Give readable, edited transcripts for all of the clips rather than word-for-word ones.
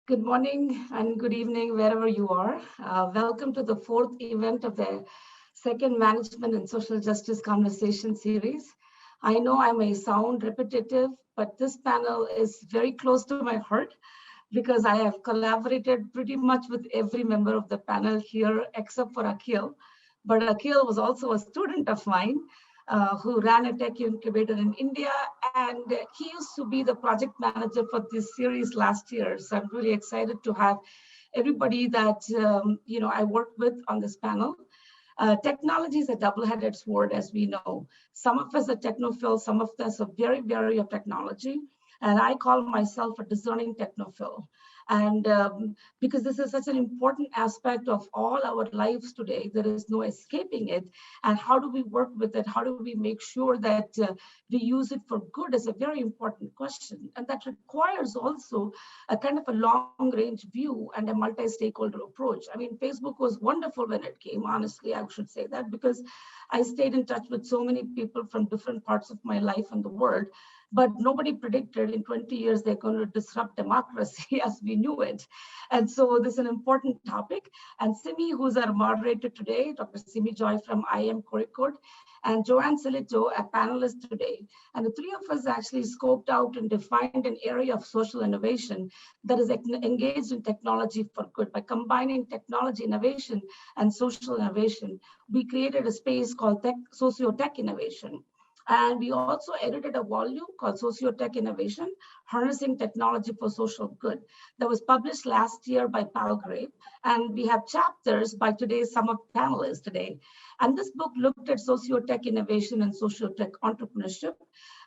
Good morning and good evening, wherever you are. Welcome to the fourth event of the second Management and Social Justice Conversation series. I know I may sound repetitive, but this panel is very close to my heart because I have collaborated pretty much with every member of the panel here except for Akhil. But Akhil was also a student of mine who ran a tech incubator in India, and he used to be the project manager for this series last year. So I'm really excited to have everybody that I worked with on this panel. Technology is a double-headed sword, as we know. Some of us are technophils, some of us are very wary of technology. And I call myself a discerning technophile. And because this is such an important aspect of all our lives today, there is no escaping it. And how do we work with it? How do we make sure that we use it for good is a very important question. And that requires also a kind of a long-range view and a multi-stakeholder approach. I mean, Facebook was wonderful when it came, honestly, I should say that, because I stayed in touch with so many people from different parts of my life and the world. But nobody predicted in 20 years they're going to disrupt democracy as we knew it. And so this is an important topic. And Simi, who's our moderator today, Dr. Simi Joy from IIM Kozhikode, and Joanne Sciilltoe, a panelist today. And the three of us actually scoped out and defined an area of social innovation that is engaged in technology for good. By combining technology innovation and social innovation, we created a space called socio-tech innovation. And we also edited a volume called Socio-Tech Innovation, Harnessing Technology for Social Good, that was published last year by Palgrave. And we have chapters by today's summer panelists today. And this book looked at socio-tech innovation and socio-tech entrepreneurship.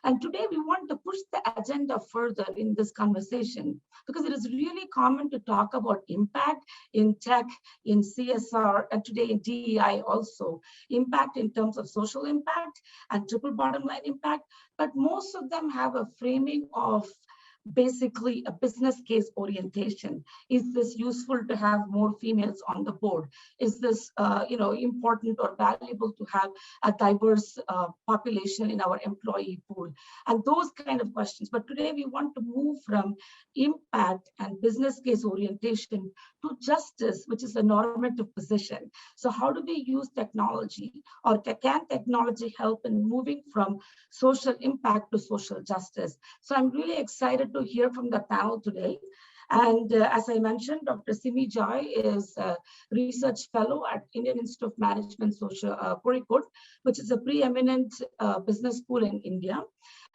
And today we want to push the agenda further in this conversation because it is really common to talk about impact in tech, in CSR, and today in DEI also. Impact in terms of social impact and triple bottom line impact, but most of them have a framing of basically a business case orientation. Is this useful to have more females on the board? Is this important or valuable to have a diverse population in our employee pool? And those kind of questions. But today we want to move from impact and business case orientation to justice, which is a normative position. So how do we use technology, or can technology help in moving from social impact to social justice? So I'm really excited to hear from the panel today. And as I mentioned, Dr. Simi Joy is a research fellow at Indian Institute of Management, Kozhikode, which is a preeminent business school in India.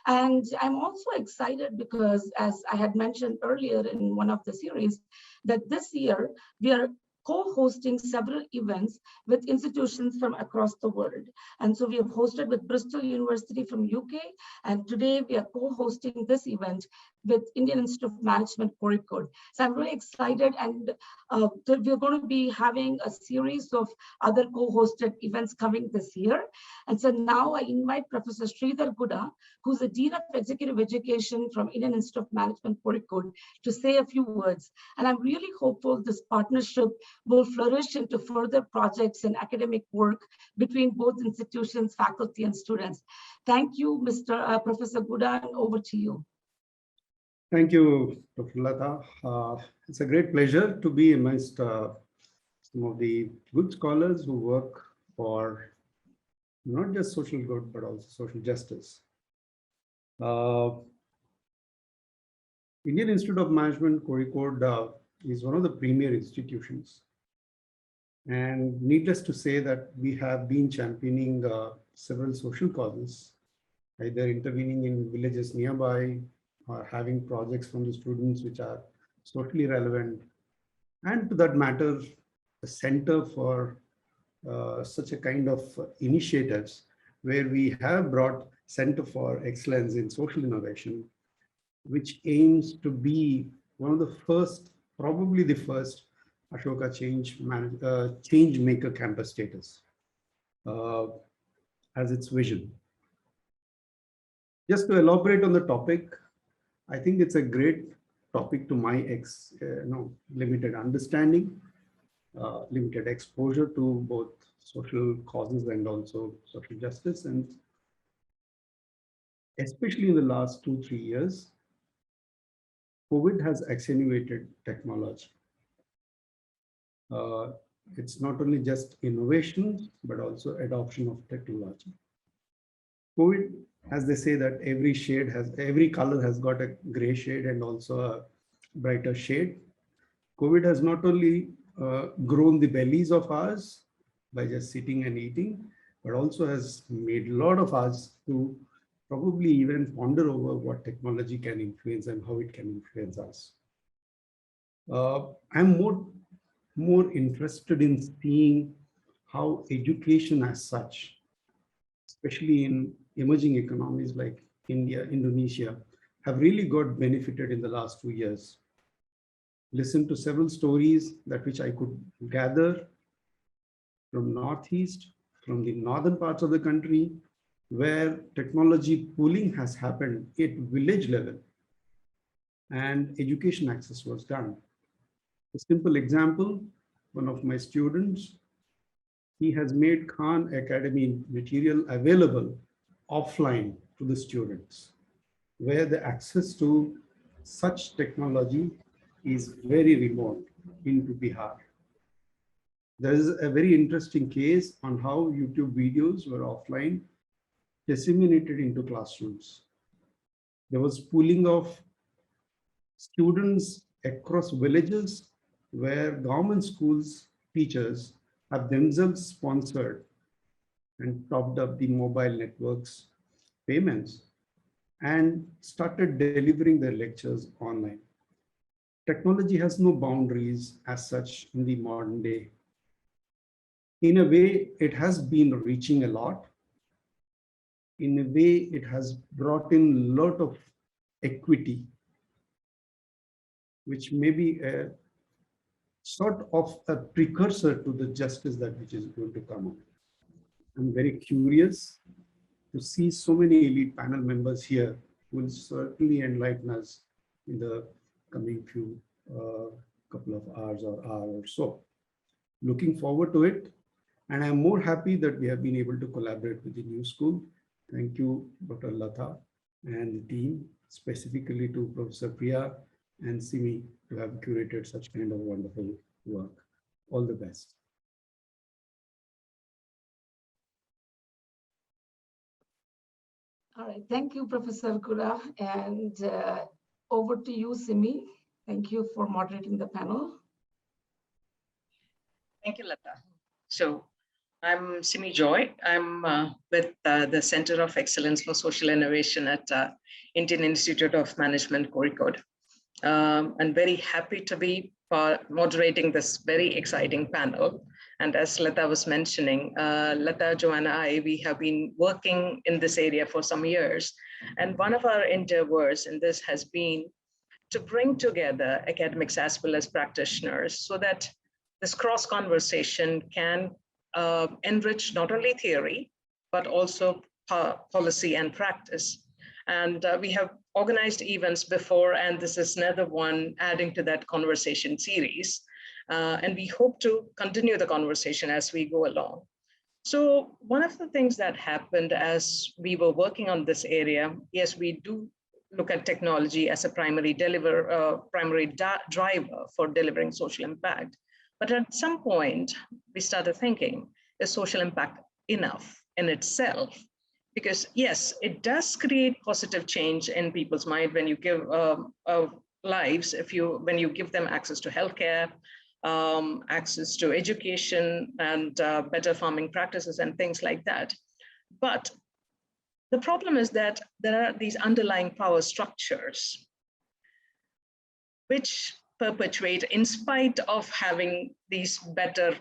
And I'm also excited because, as I had mentioned earlier in one of the series, that this year we are co-hosting several events with institutions from across the world. And so we have hosted with Bristol University from UK, and today we are co-hosting this event with Indian Institute of Management, Kozhikode. So I'm really excited, and we're going to be having a series of other co-hosted events coming this year. And so now I invite Professor Sridhar Guda, who's the Dean of Executive Education from Indian Institute of Management, Kozhikode, to say a few words. And I'm really hopeful this partnership will flourish into further projects and academic work between both institutions, faculty, and students. Thank you, Professor Guda, and over to you. Thank you, Dr. Latha. It's a great pleasure to be amongst some of the good scholars who work for not just social good, but also social justice. Indian Institute of Management, Kozhikode, is one of the premier institutions. And needless to say that we have been championing several social causes, either intervening in villages nearby, or having projects from the students which are socially relevant, and to that matter, a center for such a kind of initiatives where we have brought Center for Excellence in Social Innovation, which aims to be one of the first, probably the first, Ashoka change maker campus status as its vision. Just to elaborate on the topic, I think it's a great topic to my limited understanding, limited exposure to both social causes and also social justice. And especially in the last 2-3 years, COVID has accentuated technology. It's not only just innovation, but also adoption of technology. COVID, as they say that every color has got a gray shade and also a brighter shade. COVID has not only grown the bellies of ours by just sitting and eating, but also has made a lot of us to probably even ponder over what technology can influence and how it can influence us. I'm more interested in seeing how education as such, especially in emerging economies like India, Indonesia, have really got benefited in the last 2 years. Listen to several stories that which I could gather from Northeast, from the northern parts of the country, where technology pooling has happened at village level and education access was done. A simple example, one of my students, he has made Khan Academy material available offline to the students, where the access to such technology is very remote into Bihar. There is a very interesting case on how YouTube videos were offline disseminated into classrooms. There was pooling of students across villages where government schools teachers have themselves sponsored and topped up the mobile networks payments and started delivering their lectures online. Technology has no boundaries as such in the modern day. In a way, it has been reaching a lot. In a way, it has brought in a lot of equity, which may be a sort of a precursor to the justice that which is going to come up. I'm very curious to see so many elite panel members here who will certainly enlighten us in the coming few couple of hours or hour or so. Looking forward to it. And I'm more happy that we have been able to collaborate with the new school. Thank you, Dr. Latha and the team, specifically to Professor Priya and Simi to have curated such kind of wonderful work. All the best. All right, thank you, Professor Kura. And over to you, Simi. Thank you for moderating the panel. Thank you, Latha. So I'm Simi Joy. I'm with the Center of Excellence for Social Innovation at Indian Institute of Management, Kozhikode. I'm very happy to be moderating this very exciting panel. And as Latha was mentioning, Latha, Joanne, and I, we have been working in this area for some years. And one of our endeavors in this has been to bring together academics as well as practitioners so that this cross conversation can enrich not only theory, but also policy and practice. And we have organized events before, and this is another one adding to that conversation series. And we hope to continue the conversation as we go along. So one of the things that happened as we were working on this area, yes, we do look at technology as a primary driver for delivering social impact. But at some point, we started thinking, is social impact enough in itself? Because yes, it does create positive change in people's mind when you give lives, when you give them access to healthcare, access to education, and better farming practices and things like that. But the problem is that there are these underlying power structures which perpetuate in spite of having these better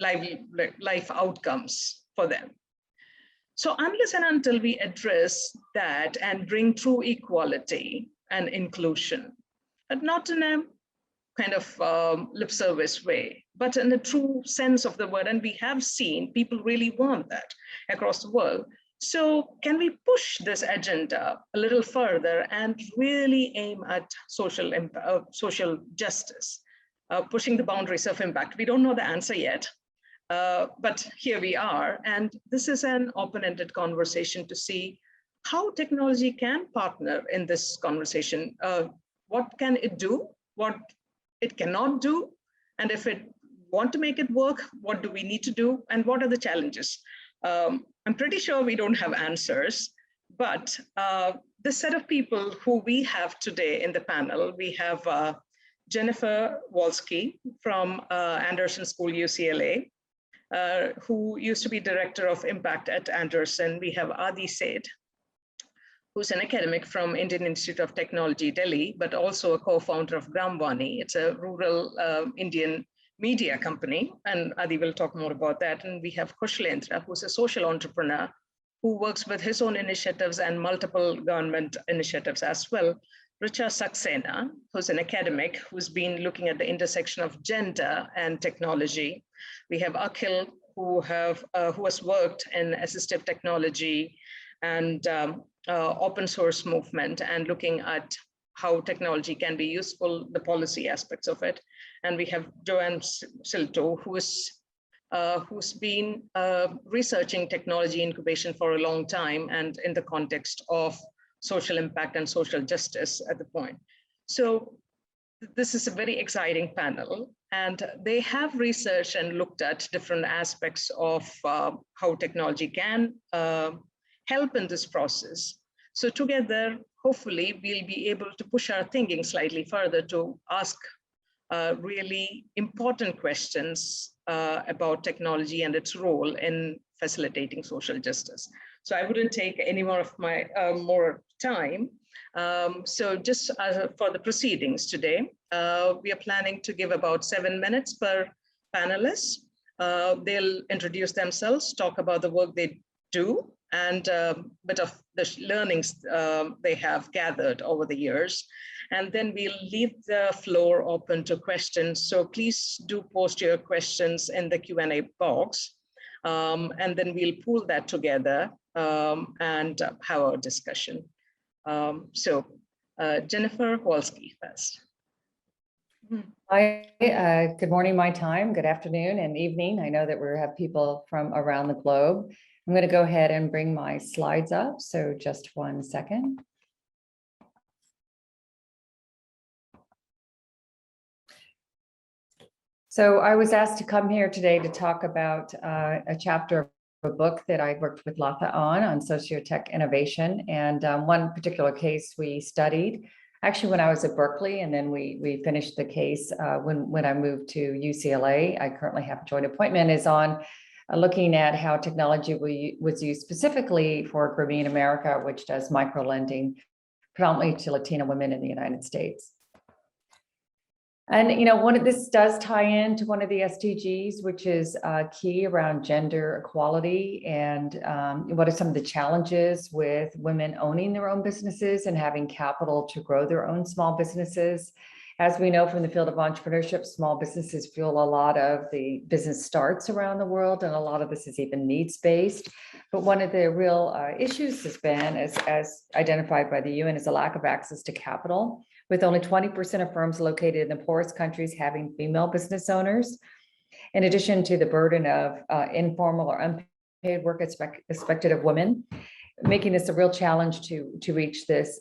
life outcomes for them. So unless and until we address that and bring true equality and inclusion, but not in a kind of lip service way, but in a true sense of the word, and we have seen people really want that across the world. So can we push this agenda a little further and really aim at social justice, pushing the boundaries of impact? We don't know the answer yet, but here we are. And this is an open-ended conversation to see how technology can partner in this conversation. what can it do, what it cannot do, and if it want to make it work, what do we need to do, and what are the challenges? I'm pretty sure we don't have answers, but the set of people who we have today in the panel, we have Jennifer Walske from Anderson School, UCLA, who used to be Director of Impact at Anderson. We have Aadi, who's an academic from Indian Institute of Technology, Delhi, but also a co-founder of Grameens. It's a rural Indian media company, and Aadi will talk more about that. And we have Kaushlendra, who's a social entrepreneur who works with his own initiatives and multiple government initiatives as well. Richa, Saxena, who's an academic who's been looking at the intersection of gender and technology. We have Akhil, who has worked in assistive technology and open source movement and looking at how technology can be useful, the policy aspects of it. And we have Joanne Sciilltoe, who's been researching technology incubation for a long time and in the context of social impact and social justice at the point. So this is a very exciting panel, and they have researched and looked at different aspects of how technology can help in this process. So together, hopefully, we'll be able to push our thinking slightly further to ask really important questions about technology and its role in facilitating social justice. So I wouldn't take any more of my more time. So just for the proceedings today, we are planning to give about 7 minutes per panelist. They'll introduce themselves, talk about the work they do, and a bit of the learnings they have gathered over the years. And then we'll leave the floor open to questions. So please do post your questions in the Q&A box. And then we'll pool that together and have our discussion. Jennifer Walske first. Hi, good morning, my time, good afternoon and evening. I know that we have people from around the globe. I'm going to go ahead and bring my slides up. So just 1 second. So I was asked to come here today to talk about a chapter of a book that I worked with Latha on socio-tech innovation. And one particular case we studied actually when I was at Berkeley, and then we finished the case when I moved to UCLA. I currently have a joint appointment, is on looking at how technology was used specifically for Grameen America, which does micro-lending predominantly to Latina women in the United States. And this does tie into one of the SDGs, which is key around gender equality, and what are some of the challenges with women owning their own businesses and having capital to grow their own small businesses. As we know from the field of entrepreneurship, small businesses fuel a lot of the business starts around the world, and a lot of this is even needs-based. But one of the real issues has been, as identified by the UN, is a lack of access to capital, with only 20% of firms located in the poorest countries having female business owners, in addition to the burden of informal or unpaid work expected of women, making this a real challenge to reach this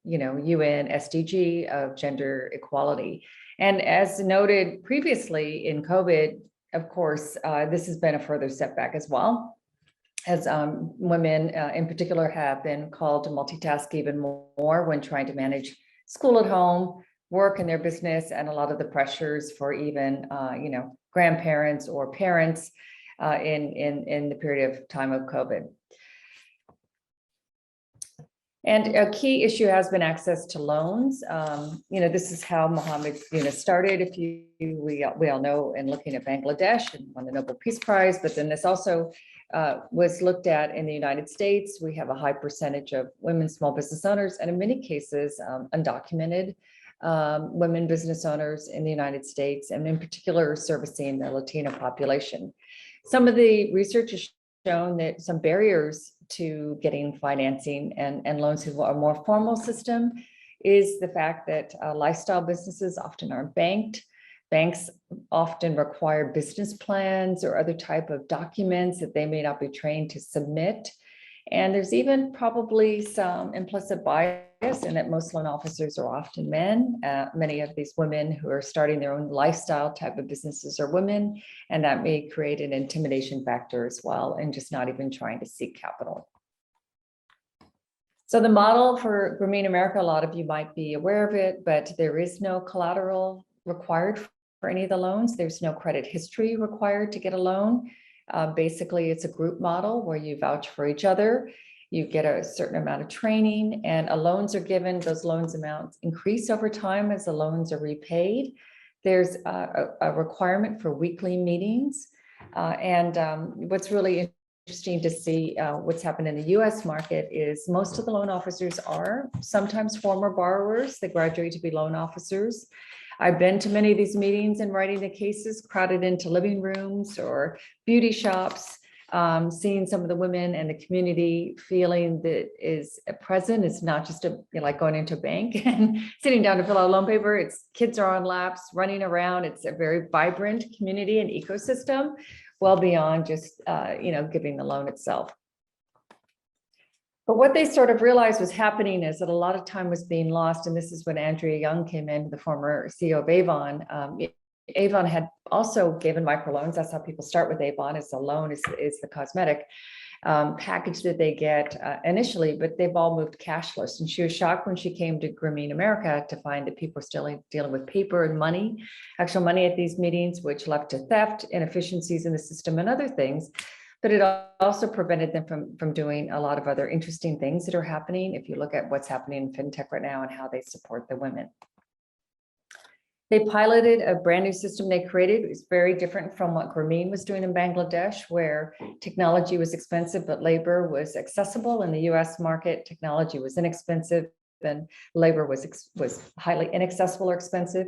UN SDG of gender equality. And as noted previously in COVID, of course, this has been a further setback as well, as women in particular have been called to multitask even more when trying to manage school at home, work in their business, and a lot of the pressures for even grandparents or parents in the period of time of COVID. And a key issue has been access to loans. This is how Mohammed started. We all know, in looking at Bangladesh and won the Nobel Peace Prize, but then this also was looked at in the United States. We have a high percentage of women small business owners, and in many cases, undocumented women business owners in the United States, and in particular servicing the Latino population. Some of the research has shown that some barriers to getting financing and loans through a more formal system is the fact that lifestyle businesses often aren't banked. Banks often require business plans or other type of documents that they may not be trained to submit. And there's even probably some implicit bias and that most loan officers are often men. Many of these women who are starting their own lifestyle type of businesses are women, and that may create an intimidation factor as well, and just not even trying to seek capital. So the model for Grameen America, a lot of you might be aware of it, but there is no collateral required for any of the loans. There's no credit history required to get a loan. Basically, it's a group model where you vouch for each other. You get a certain amount of training, and loans are given. Those loans amounts increase over time as the loans are repaid. There's a requirement for weekly meetings. What's really interesting to see what's happened in the US market is most of the loan officers are sometimes former borrowers that graduate to be loan officers. I've been to many of these meetings and writing the cases, crowded into living rooms or beauty shops, seeing some of the women and the community feeling that is present. It's not just like going into a bank and sitting down to fill out loan paper. It's kids are on laps, running around. It's a very vibrant community and ecosystem, well beyond just giving the loan itself. But what they sort of realized was happening is that a lot of time was being lost. And this is when Andrea Young came in, the former CEO of Avon. Avon had also given microloans. That's how people start with Avon. It's a loan, is the cosmetic package that they get initially, but they've all moved cashless. And she was shocked when she came to Grameen America to find that people were still dealing with paper and money, actual money at these meetings, which led to theft, inefficiencies in the system, and other things. But it also prevented them from doing a lot of other interesting things that are happening. If you look at what's happening in fintech right now and how they support the women. They piloted a brand new system they created. It was very different from what Grameen was doing in Bangladesh, where technology was expensive, but labor was accessible. In the US market, technology was inexpensive and labor was highly inaccessible or expensive.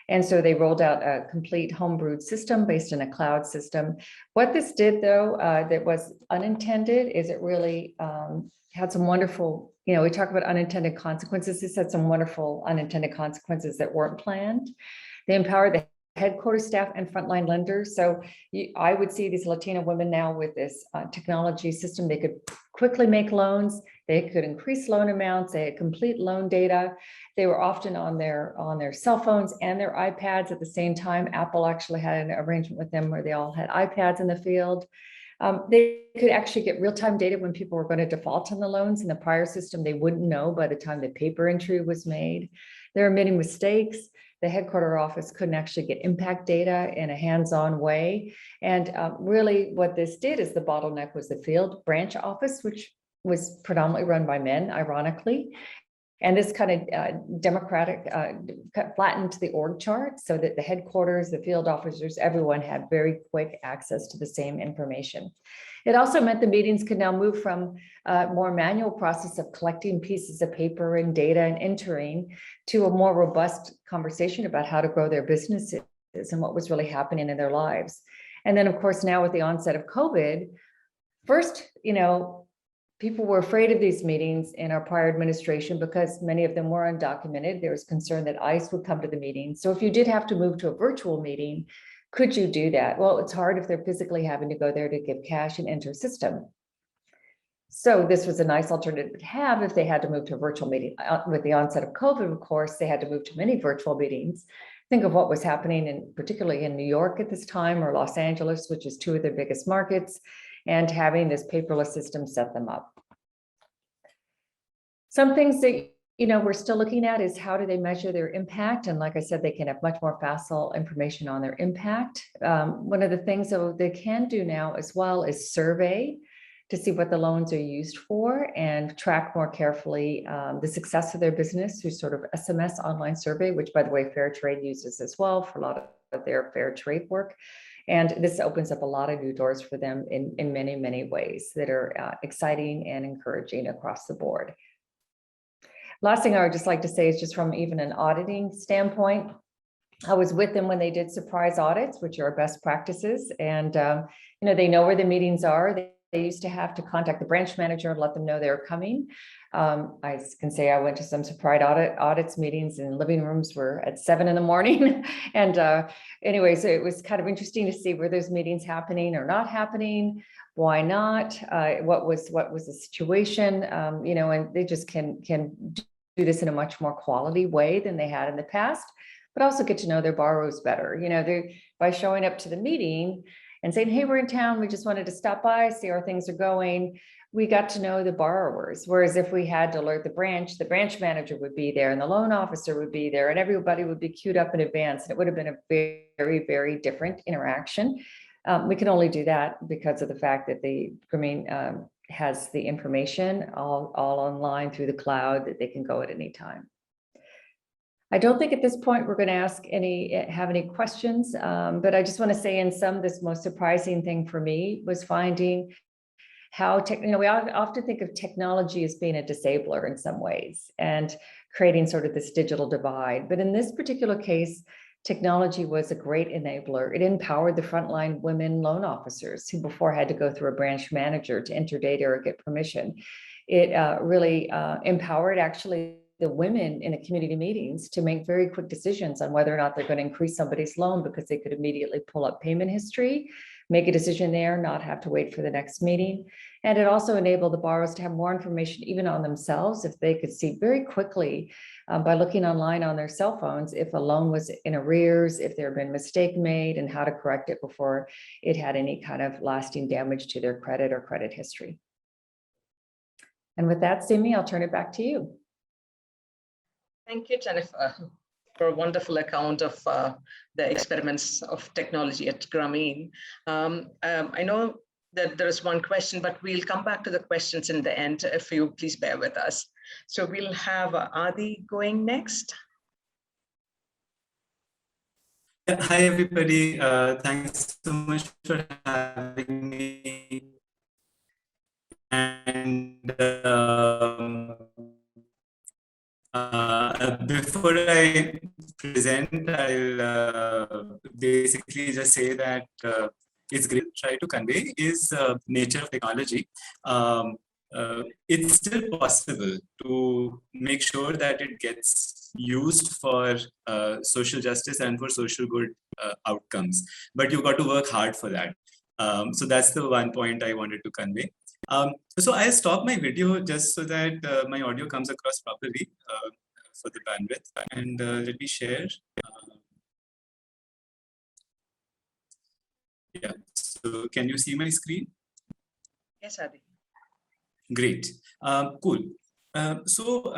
And so they rolled out a complete homebrewed system based in a cloud system. What this did, though, that was unintended is it really had some wonderful, we talk about unintended consequences. This had some wonderful unintended consequences that weren't planned. They empowered the headquarters staff and frontline lenders. So I would see these Latina women now with this technology system. They could quickly make loans. They could increase loan amounts. They had complete loan data. They were often on their cell phones and their iPads at the same time. Apple actually had an arrangement with them where they all had iPads in the field. They could actually get real-time data when people were going to default on the loans. In the prior system, they wouldn't know by the time the paper entry was made. There are many mistakes. The headquarter office couldn't actually get impact data in a hands-on way. And really what this did is the bottleneck was the field branch office, which was predominantly run by men, ironically. And this kind of democratic flattened the org chart so that the headquarters, the field officers, everyone had very quick access to the same information. It also meant the meetings could now move from a more manual process of collecting pieces of paper and data and entering to a more robust conversation about how to grow their businesses and what was really happening in their lives. And then, of course, now with the onset of COVID, first, people were afraid of these meetings in our prior administration because many of them were undocumented. There was concern that ICE would come to the meeting. So if you did have to move to a virtual meeting, could you do that? Well, it's hard if they're physically having to go there to give cash and enter system. So this was a nice alternative to have if they had to move to a virtual meeting. With the onset of COVID, of course, they had to move to many virtual meetings. Think of what was happening particularly in New York at this time, or Los Angeles, which is two of their biggest markets, and having this paperless system set them up. Some things that we're still looking at is how do they measure their impact? And like I said, they can have much more facile information on their impact. One of the things that they can do now as well is survey to see what the loans are used for and track more carefully the success of their business through sort of SMS online survey, which by the way, Fair Trade uses as well for a lot of their fair trade work. And this opens up a lot of new doors for them in many, many ways that are exciting and encouraging across the board. Last thing I would just like to say is just from even an auditing standpoint, I was with them when they did surprise audits, which are best practices. And, they know where the meetings are. They used to have to contact the branch manager and let them know they were coming. I can say I went to some surprise audits meetings and living rooms were at 7 in the morning. And anyway, so it was kind of interesting to see were those meetings happening or not happening. Why not? What was the situation? And they just can this in a much more quality way than they had in the past, but also get to know their borrowers better. By showing up to the meeting and saying, hey, we're in town, we just wanted to stop by, see how things are going. We got to know the borrowers. Whereas if we had to alert the branch manager would be there and the loan officer would be there and everybody would be queued up in advance. And it would have been a very, very different interaction. We can only do that because of the fact that the Grameen has the information all online through the cloud that they can go at any time. I don't think at this point we're going to have any questions, but I just want to say in sum, this most surprising thing for me was finding how we often think of technology as being a disabler in some ways and creating sort of this digital divide. But in this particular case, technology was a great enabler. It empowered the frontline women loan officers who before had to go through a branch manager to enter data or get permission. It really empowered actually the women in the community meetings to make very quick decisions on whether or not they're going to increase somebody's loan because they could immediately pull up payment history, make a decision there, not have to wait for the next meeting. And it also enabled the borrowers to have more information even on themselves if they could see very quickly by looking online on their cell phones if a loan was in arrears, if there had been a mistake made, and how to correct it before it had any kind of lasting damage to their credit or credit history. And with that, Simi, I'll turn it back to you. Thank you, Jennifer, for a wonderful account of the experiments of technology at Grameen. I know that there is one question, but we'll come back to the questions in the end if you please bear with us. So we'll have Aadi going next. Hi, everybody. Thanks so much for having me. And before I present, I'll basically just say that it's great to try to convey is nature of technology. It's still possible to make sure that it gets used for social justice and for social good outcomes, but you've got to work hard for that. So that's the one point I wanted to convey. So I'll stop my video just so that my audio comes across properly for the bandwidth. And let me share. Yeah, so can you see my screen? Yes, Aadi. Great, cool. So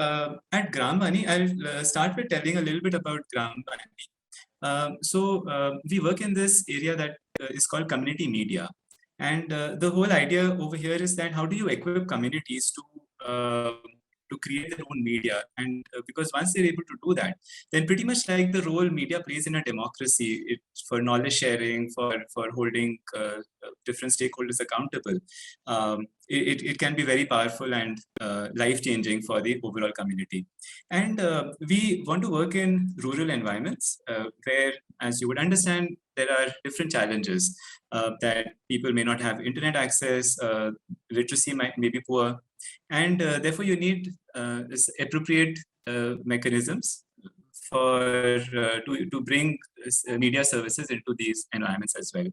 at Grameen, I'll start with telling a little bit about Grameen. So we work in this area that is called community media. And the whole idea over here is that how do you equip communities to create their own media? And because once they're able to do that, then pretty much like the role media plays in a democracy, for knowledge sharing, for holding different stakeholders accountable, it can be very powerful and life-changing for the overall community. And we want to work in rural environments where, as you would understand, there are different challenges that people may not have internet access, literacy may be poor, and therefore you need appropriate mechanisms to bring media services into these environments as well.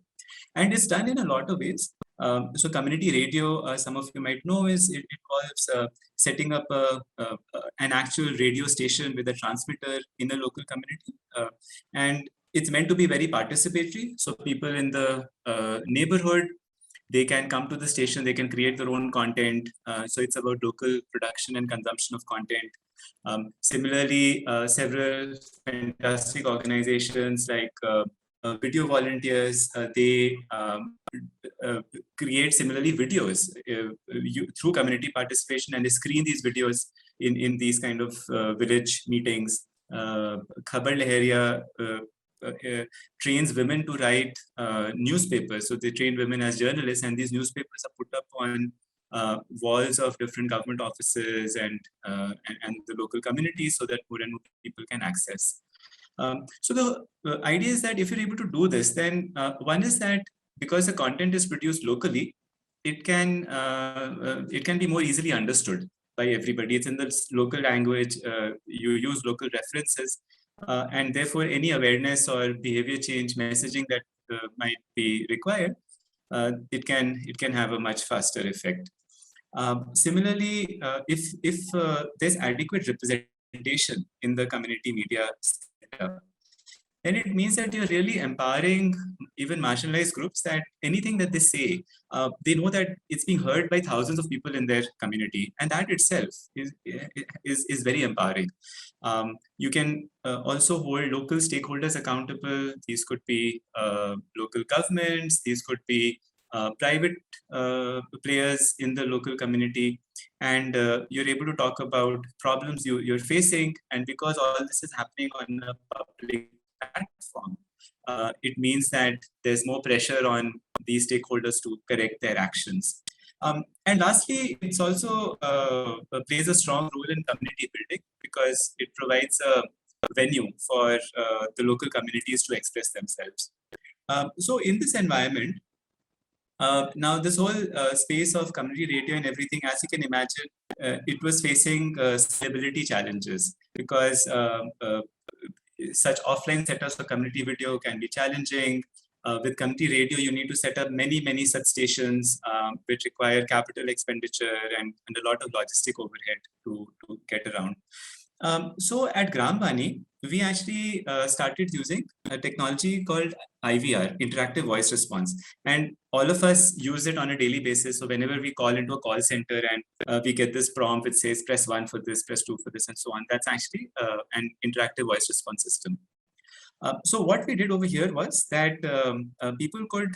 And it's done in a lot of ways. So community radio, some of you might know, it involves setting up an actual radio station with a transmitter in a local community. And it's meant to be very participatory. So people in the neighborhood, they can come to the station, they can create their own content. So it's about local production and consumption of content. Similarly, several fantastic organizations like video volunteers, they create similarly videos through community participation, and they screen these videos in these kind of village meetings. Khabar Lahariya trains women to write newspapers. So they train women as journalists, and these newspapers are put up on walls of different government offices and the local communities so that more and more people can access. So the idea is that if you're able to do this, then one is that because the content is produced locally, it can be more easily understood by everybody. It's in the local language. You use local references, and therefore any awareness or behavior change messaging that might be required, it can have a much faster effect. Similarly, if there's adequate representation representation in the community media setup, then it means that you're really empowering even marginalized groups, that anything that they say, they know that it's being heard by thousands of people in their community, and that itself is very empowering. You can also hold local stakeholders accountable. These could be local governments, these could be private players in the local community, and you're able to talk about problems you're facing. And because all this is happening on a public platform, it means that there's more pressure on these stakeholders to correct their actions. And lastly, it's also plays a strong role in community building, because it provides a venue for the local communities to express themselves. So in this environment, now this whole space of community radio and everything, as you can imagine, it was facing scalability challenges, because such offline setups for community video can be challenging. With community radio, you need to set up many such stations, which require capital expenditure and a lot of logistic overhead to get around. So at Grameen, we actually started using a technology called IVR, Interactive Voice Response. And all of us use it on a daily basis. So whenever we call into a call center and we get this prompt, it says, press 1 for this, press 2 for this, and so on. That's actually an interactive voice response system. So what we did over here was that people could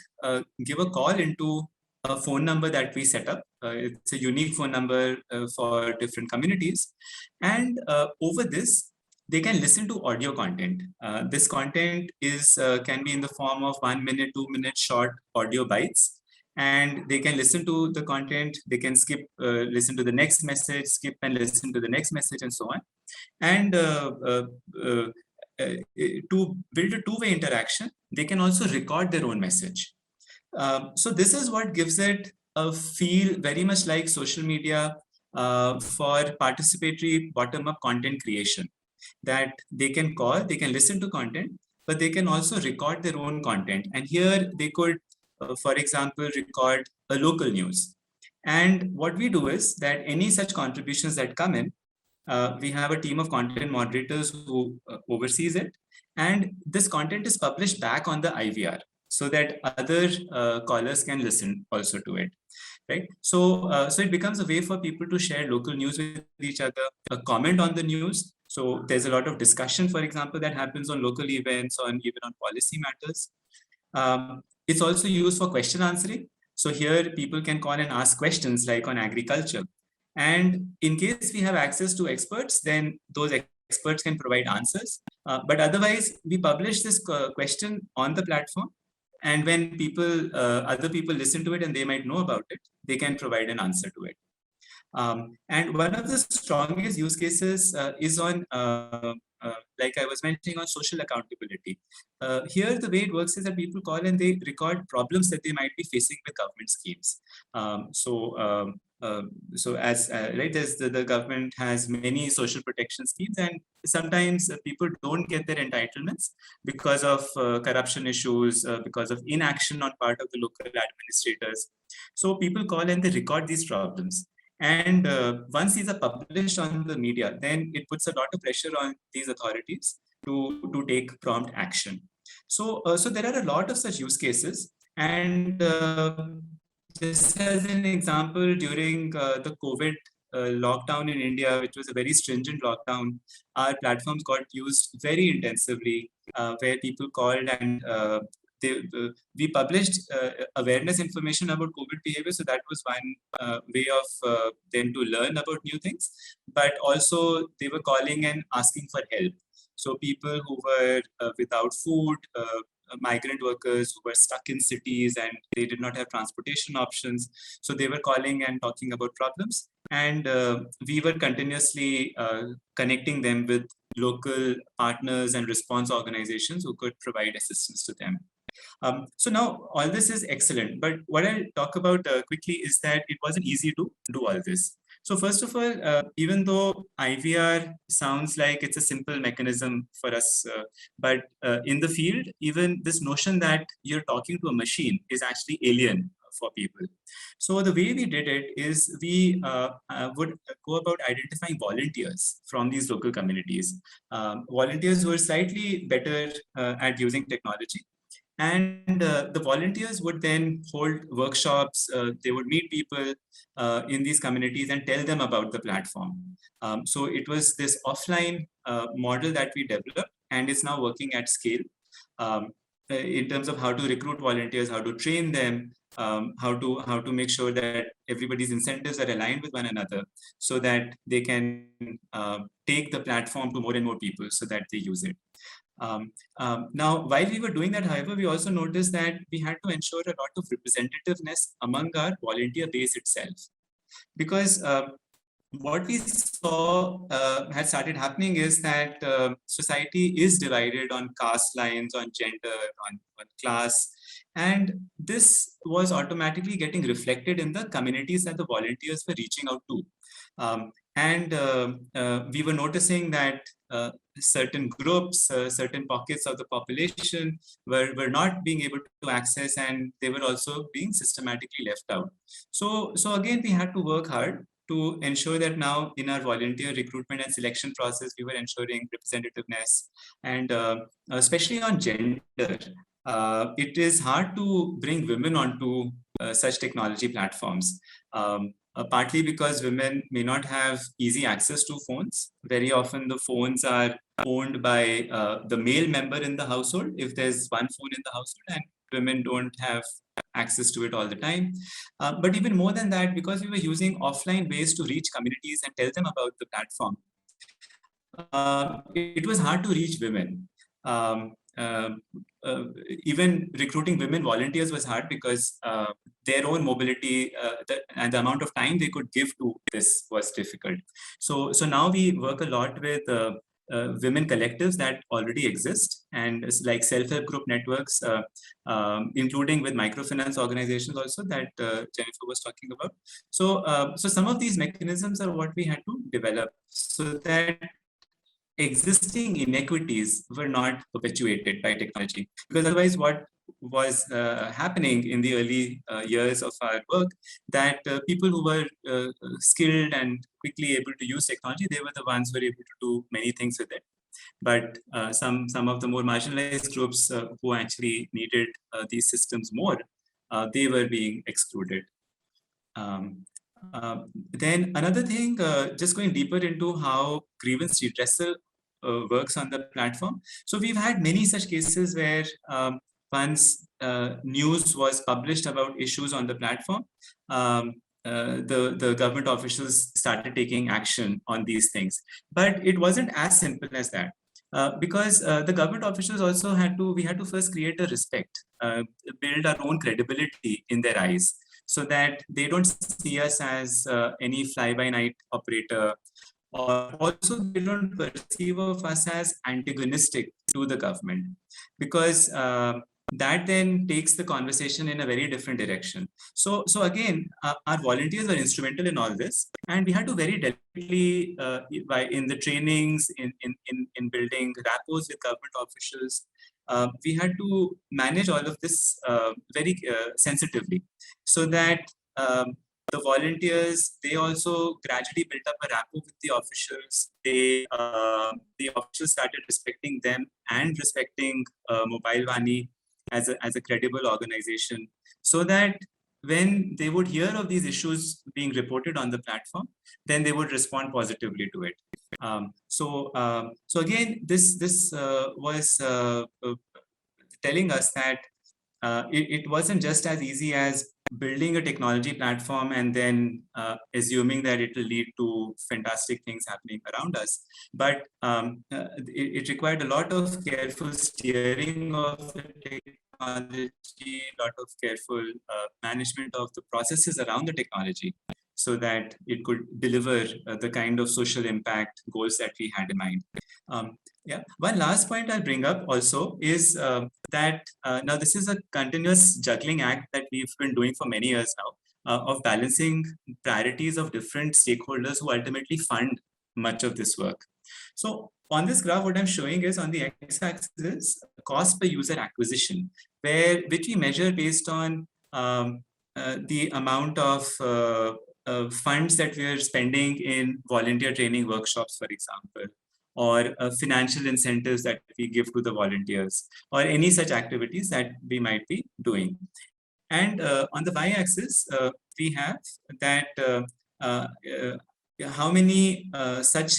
give a call into a phone number that we set up. It's a unique phone number for different communities. And over this, they can listen to audio content. This content is can be in the form of 1 minute, 2 minute short audio bites. And they can listen to the content, they can skip, listen to the next message, skip and listen to the next message, and so on. And to build a two-way interaction, they can also record their own message. So this is what gives it a feel very much like social media for participatory bottom-up content creation, that they can call, they can listen to content, but they can also record their own content. And here they could, for example, record a local news. And what we do is that any such contributions that come in, we have a team of content moderators who oversees it. And this content is published back on the IVR so that other callers can listen also to it, right? So, so it becomes a way for people to share local news with each other, comment on the news. So there's a lot of discussion, for example, that happens on local events or even on policy matters. It's also used for question answering. So here people can call and ask questions like on agriculture. And in case we have access to experts, then those experts can provide answers. But otherwise, we publish this question on the platform. And when people, other people listen to it and they might know about it, they can provide an answer to it. And one of the strongest use cases is on, like I was mentioning, on social accountability. Here, the way it works is that people call and they record problems that they might be facing with government schemes. So as right, there's the government has many social protection schemes, and sometimes people don't get their entitlements because of corruption issues, because of inaction on part of the local administrators. So people call and they record these problems. And once these are published on the media, then it puts a lot of pressure on these authorities to take prompt action. So, so there are a lot of such use cases. And just as an example, during the COVID lockdown in India, which was a very stringent lockdown, our platforms got used very intensively, where people called and we published awareness information about COVID behavior. So that was one way of them to learn about new things, but also they were calling and asking for help. So people who were without food, migrant workers who were stuck in cities and they did not have transportation options. So they were calling and talking about problems. And we were continuously connecting them with local partners and response organizations who could provide assistance to them. So now all this is excellent, but what I'll talk about quickly is that it wasn't easy to do all this. So first of all, even though IVR sounds like it's a simple mechanism for us, but in the field, even this notion that you're talking to a machine is actually alien for people. So the way we did it is we would go about identifying volunteers from these local communities, volunteers who are slightly better at using technology. And the volunteers would then hold workshops, they would meet people in these communities and tell them about the platform. So it was this offline model that we developed, and it's now working at scale in terms of how to recruit volunteers, how to train them, how to make sure that everybody's incentives are aligned with one another so that they can take the platform to more and more people so that they use it. Now, while we were doing that, however, we also noticed that we had to ensure a lot of representativeness among our volunteer base itself. Because what we saw had started happening is that society is divided on caste lines, on gender, on class. And this was automatically getting reflected in the communities that the volunteers were reaching out to. We were noticing that certain groups, certain pockets of the population were not being able to access, and they were also being systematically left out. So again, we had to work hard to ensure that now in our volunteer recruitment and selection process, we were ensuring representativeness, and especially on gender. It is hard to bring women onto such technology platforms. Partly because women may not have easy access to phones. Very often the phones are owned by the male member in the household, if there's one phone in the household, and women don't have access to it all the time. But even more than that, because we were using offline ways to reach communities and tell them about the platform, it was hard to reach women. Even recruiting women volunteers was hard because their own mobility and the amount of time they could give to this was difficult. So now we work a lot with women collectives that already exist, and like self-help group networks, including with microfinance organizations also that Jennifer was talking about. So some of these mechanisms are what we had to develop so that existing inequities were not perpetuated by technology. Because otherwise what was happening in the early years of our work, that people who were skilled and quickly able to use technology, they were the ones who were able to do many things with it. But some of the more marginalized groups who actually needed these systems more, they were being excluded. Then another thing, just going deeper into how grievance redressal works on the platform. So we've had many such cases where once news was published about issues on the platform, the government officials started taking action on these things. But it wasn't as simple as that. Because the government officials also we had to first create a respect, build our own credibility in their eyes, so that they don't see us as any fly-by-night operator, or also they don't perceive of us as antagonistic to the government, because that then takes the conversation in a very different direction. So again, our volunteers were instrumental in all this, and we had to very delicately, in the trainings, in building rapport with government officials, we had to manage all of this very sensitively, so that the volunteers, they also gradually built up a rapport with the officials. The officials started respecting them and respecting Mobile Vani as a credible organization, so that when they would hear of these issues being reported on the platform, then they would respond positively to it. So again, this was telling us that it wasn't just as easy as building a technology platform and then assuming that it will lead to fantastic things happening around us. But it required a lot of careful steering of the technology, a lot of careful management of the processes around the technology, so that it could deliver the kind of social impact goals that we had in mind. One last point I'll bring up also is that now this is a continuous juggling act that we've been doing for many years now, of balancing priorities of different stakeholders who ultimately fund much of this work. So on this graph, what I'm showing is on the x-axis is cost per user acquisition, which we measure based on the amount of funds that we are spending in volunteer training workshops, for example, or financial incentives that we give to the volunteers, or any such activities that we might be doing. And on the y-axis, we have that how many such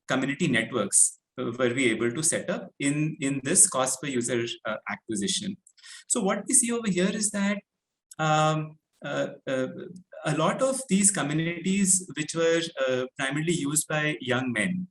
community networks were we able to set up in this cost per user acquisition. So what we see over here is that a lot of these communities, which were primarily used by young men,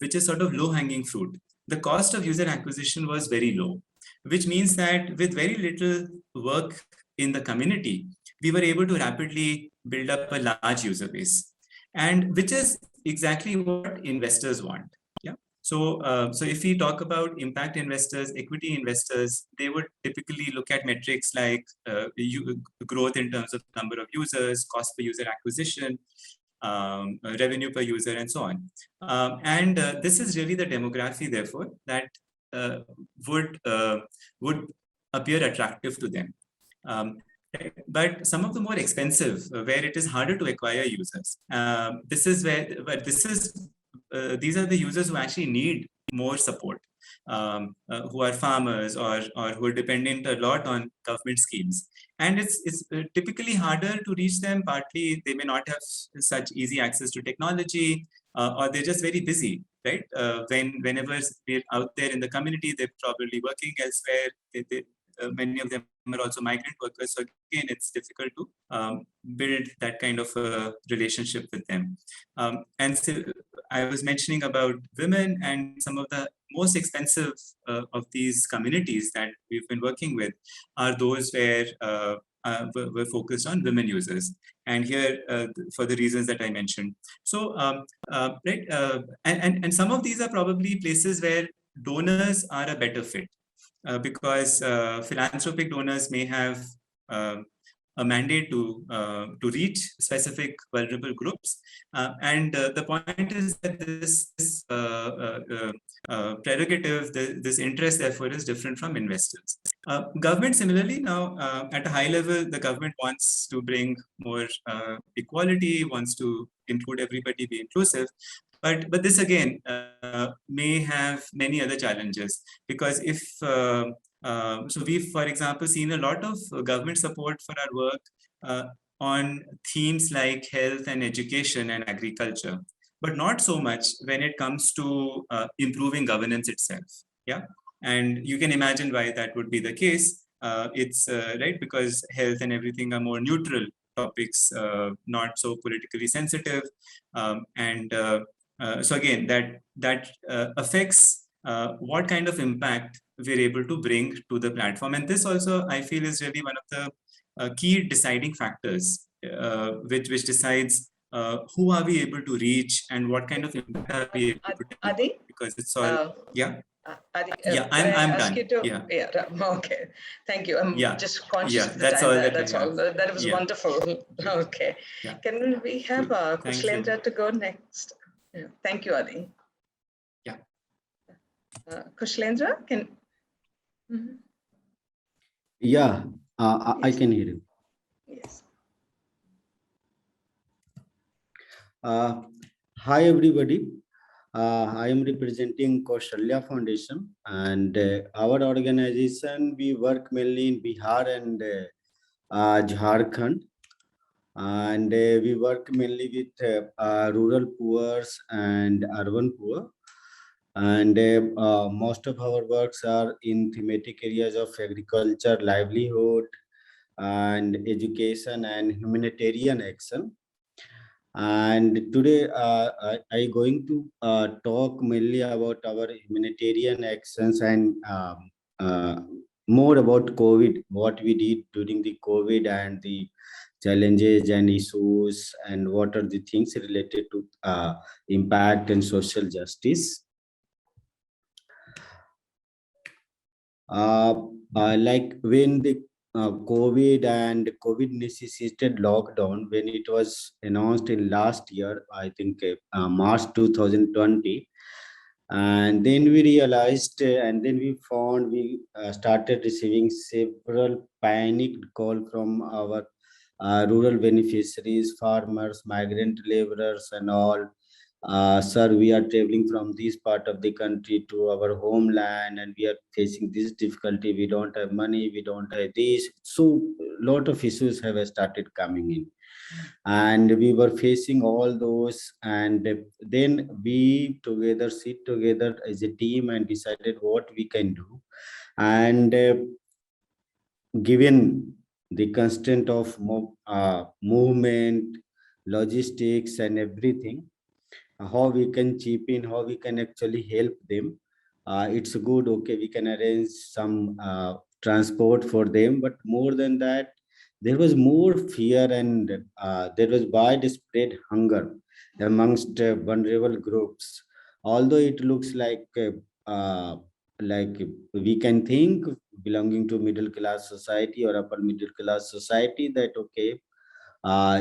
which is sort of low-hanging fruit, the cost of user acquisition was very low, which means that with very little work in the community, we were able to rapidly build up a large user base, and which is exactly what investors want. Yeah. So, so if we talk about impact investors, equity investors, they would typically look at metrics like growth in terms of number of users, cost per user acquisition, revenue per user, and so on. And this is really the demography, therefore, that would appear attractive to them. But some of the more expensive, where it is harder to acquire users, this is where, but this is these are the users who actually need more support, who are farmers or who are dependent a lot on government schemes. And it's typically harder to reach them. Partly they may not have such easy access to technology, or they're just very busy, right? Whenever we're out there in the community, they're probably working elsewhere. Many of them are also migrant workers. So again, it's difficult to build that kind of a relationship with them. And so I was mentioning about women, and some of the most expensive of these communities that we've been working with are those where we're focused on women users. And here, for the reasons that I mentioned. So, right, and some of these are probably places where donors are a better fit. Because philanthropic donors may have a mandate to reach specific vulnerable groups, and the point is that this prerogative, this interest, therefore, is different from investors. Government, similarly, now at a high level, the government wants to bring more equality, wants to include everybody, be inclusive. But this again may have many other challenges, because if so we've, for example, seen a lot of government support for our work on themes like health and education and agriculture, but not so much when it comes to improving governance itself. Yeah, and you can imagine why that would be the case. It's right, because health and everything are more neutral topics, not so politically sensitive, and so again, that affects what kind of impact we're able to bring to the platform. And this also, I feel, is really one of the key deciding factors, which decides who are we able to reach and what kind of impact are we able to take. Aadi? Because it's all, yeah. Aadi, Yeah, I'm ask done. you to, Yeah. Okay. Thank you. I'm just conscious Yeah, of the that's time. all that That's all. That was wonderful. Okay. Yeah. Can we have Thank you. Kaushlendra to go next? Yeah. Thank you, Aadi. Yeah. Kaushlendra, can. Yeah, I can hear you. Yes. Hi, everybody. I am representing Kaushalya Foundation, and our organization, we work mainly in Bihar and Jharkhand, and we work mainly with rural poor and urban poor. And most of our works are in thematic areas of agriculture, livelihood, and education and humanitarian action. And today I going to talk mainly about our humanitarian actions and more about COVID, what we did during the COVID and the challenges and issues, and what are the things related to impact and social justice. Like when the COVID and COVID necessitated lockdown, when it was announced in last year, I think March 2020, And then we realized, and then we found we started receiving several panicked calls from our rural beneficiaries, farmers, migrant laborers, and all. Sir, we are traveling from this part of the country to our homeland, and we are facing this difficulty. We don't have money, we don't have this. So, a lot of issues have started coming in, and we were facing all those. And then we together sit together as a team and decided what we can do. And given the constant of movement, logistics, and everything, how we can chip in, how we can actually help them. It's good, okay, we can arrange some transport for them, but more than that, there was more fear, and there was widespread hunger amongst vulnerable groups. Although it looks like we can think belonging to middle class society or upper middle class society that okay,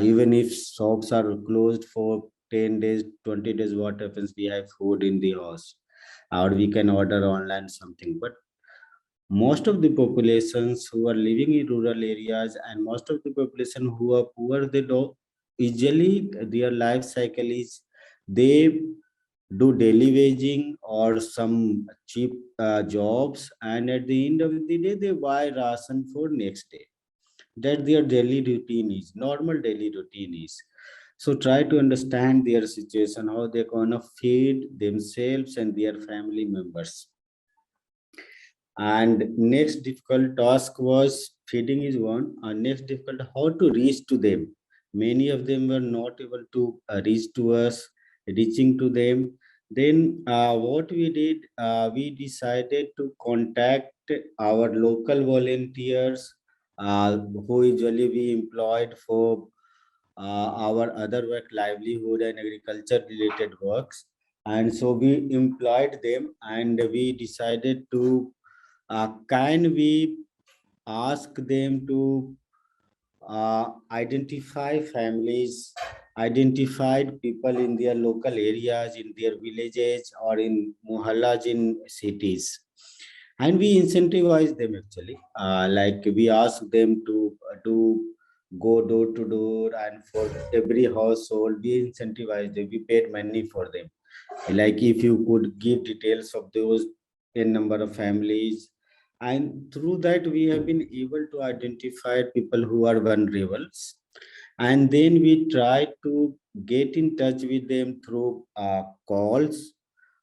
even if shops are closed for 10 days, 20 days, what happens? We have food in the house, or we can order online something. But most of the populations who are living in rural areas and most of the population who are poor, they do usually their life cycle is they do daily waging or some cheap jobs, and at the end of the day, they buy ration for next day. That their daily routine is, normal daily routine is. So try to understand their situation, how they're gonna feed themselves and their family members. And next difficult task was feeding is one. Next difficult, how to reach to them. Many of them were not able to reach to us, reaching to them. Then what we did, we decided to contact our local volunteers who usually we employed for our other work, livelihood and agriculture related works. And so we employed them, and we decided to can we ask them to identify families, identified people in their local areas, in their villages or in mohallas in cities. And we incentivize them actually. Like we ask them to go door to door, and for every household, we incentivize them. We paid money for them. Like if you could give details of those n number of families, and through that we have been able to identify people who are vulnerable, and then we try to get in touch with them through calls.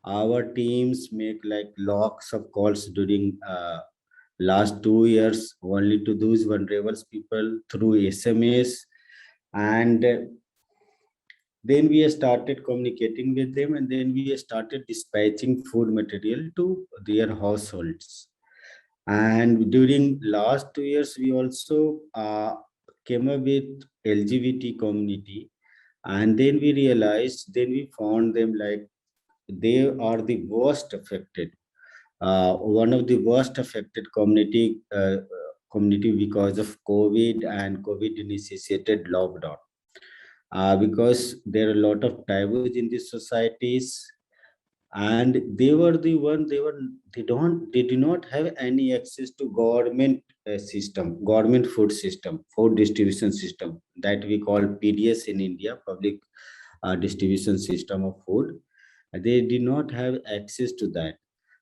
Our teams make like lots of calls during last 2 years only to those vulnerable people through SMS. And then we started communicating with them, and then we started dispatching food material to their households. And during last 2 years, we also came up with LGBT community. And then we realized, then we found them like they are the worst affected. One of the worst affected community because of COVID and COVID initiated lockdown. Because there are a lot of taboos in these societies, and they were the one they do not have any access to government government food distribution system that we call PDS in India, public distribution system of food. They did not have access to that,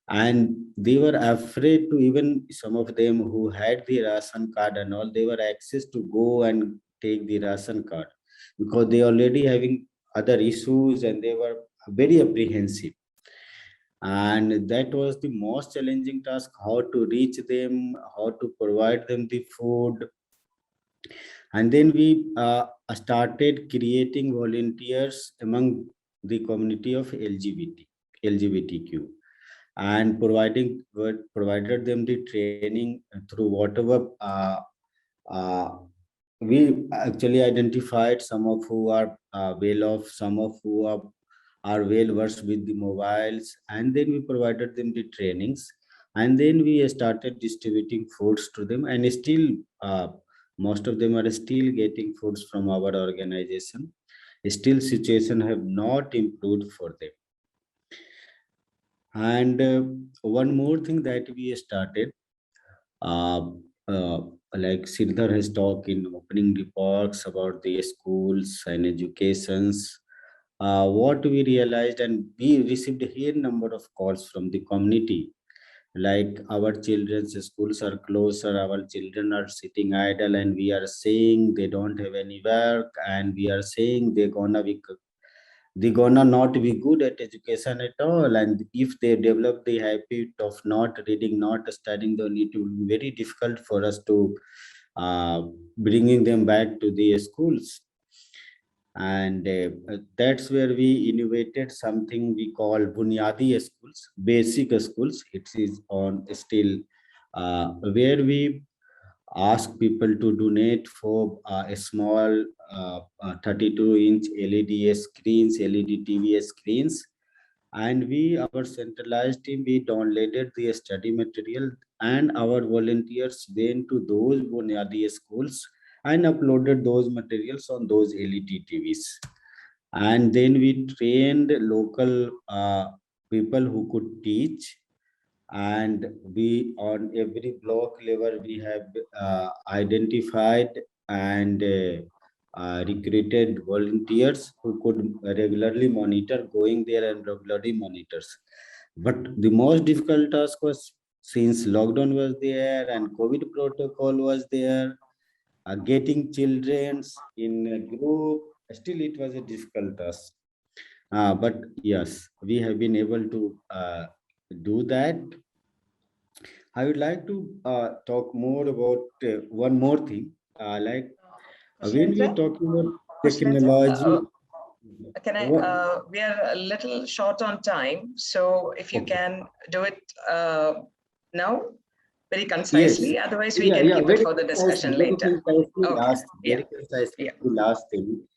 and they were afraid to, even some of them who had the ration card and all, they were access to go and take the ration card because they already having other issues, and they were very apprehensive. And that was the most challenging task, how to reach them, how to provide them the food. And then we started creating volunteers among the community of LGBTQ, and provided them the training through whatever we actually identified some of who are well off, some of who are well versed with the mobiles, and then we provided them the trainings, and then we started distributing foods to them, and still most of them are still getting foods from our organization. Still situation have not improved for them. And one more thing that we started, uh, uh, like Sridhar has talked in opening remarks about the schools and educations. What we realized, and we received a huge number of calls from the community, like our children's schools are closer, our children are sitting idle, and we are saying they don't have any work, and we are saying they're gonna not be good at education at all, and if they develop the habit of not reading, not studying, then it will be very difficult for us to bringing them back to the schools. And that's where we innovated something we call bunyadi schools, basic schools. It is on still where we ask people to donate for a small 32-inch LED screens, LED TV screens. And we, our centralized team, we downloaded the study material, and our volunteers went to those Bunyadi schools and uploaded those materials on those LED TVs. And then we trained local people who could teach, and we on every block level we have identified and recruited volunteers who could regularly monitor, going there and regularly monitors. But the most difficult task was, since lockdown was there and COVID protocol was there, getting children in a group, still it was a difficult task. But yes, we have been able to do that. I would like to talk more about one more thing. When we Kaushlendra? talk about Kaushlendra, technology, can I, what? we are a little short on time. So if you Okay. can do it now, very Yes. concisely, otherwise we Yeah, can yeah. keep it for the discussion later. Okay, yeah, Very concisely, yeah. last thing.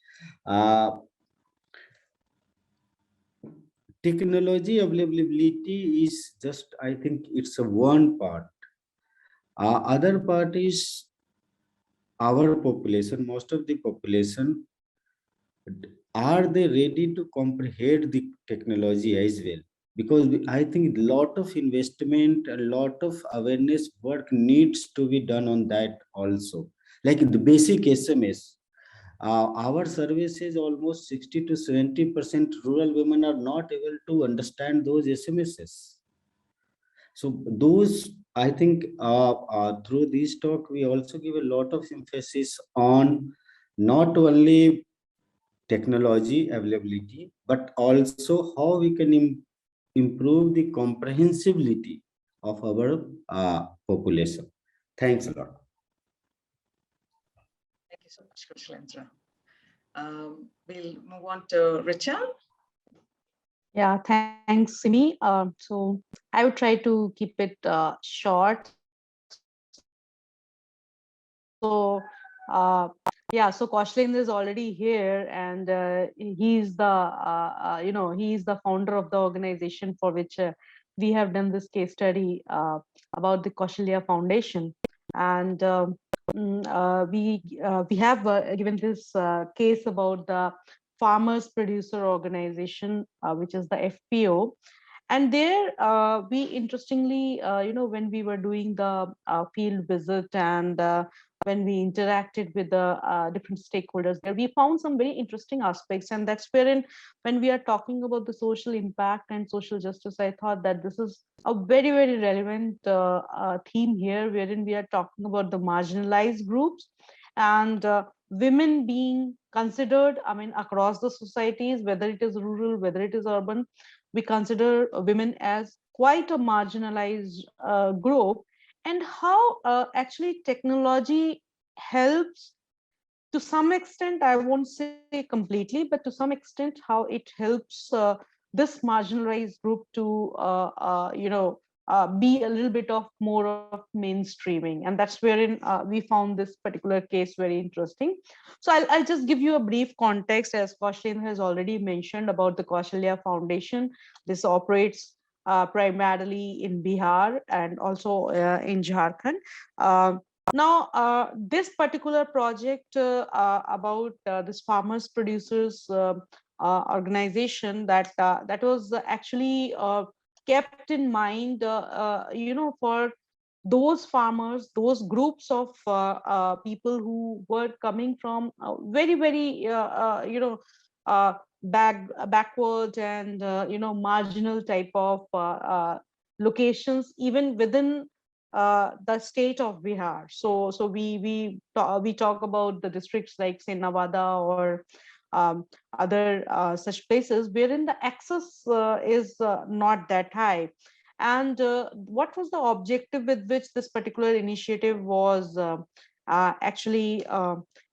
Uh, Technology availability is just, I think it's a one part. Other part is our population, most of the population, are they ready to comprehend the technology as well? Because I think a lot of investment, a lot of awareness work needs to be done on that also. Like the basic SMS, our survey says almost 60 to 70% rural women are not able to understand those SMSs. So those, I think through this talk, we also give a lot of emphasis on not only technology availability, but also how we can improve the comprehensibility of our population. Thanks a lot. Thank you so much, Kaushlendra. We'll move on to Richa. Yeah, thanks, Simi. So I would try to keep it short. So yeah, so Kaushlendra is already here, and he's the he's the founder of the organization for which we have done this case study about the Kaushalya Foundation, and we have given this case about the Farmers Producer Organization, which is the FPO. And there we interestingly when we were doing the field visit, and when we interacted with the different stakeholders there, we found some very interesting aspects. And that's wherein, when we are talking about the social impact and social justice, I thought that this is a very, very relevant theme here, wherein we are talking about the marginalized groups and women being considered, I mean, across the societies, whether it is rural, whether it is urban, we consider women as quite a marginalized group, and how actually technology helps to some extent. I won't say completely, but to some extent how it helps this marginalized group to be a little bit of more of mainstreaming. And that's wherein we found this particular case very interesting. So I'll just give you a brief context. As Kaushlendra has already mentioned about the Kaushalya Foundation, this operates primarily in Bihar and also in Jharkhand. Now, this particular project about this farmers producers organization, that was actually kept in mind, for those farmers, those groups of people who were coming from very, very, backward and, marginal type of locations, even within the state of Bihar. So we talk about the districts like say Nawada or other such places wherein the access is not that high. And what was the objective with which this particular initiative was actually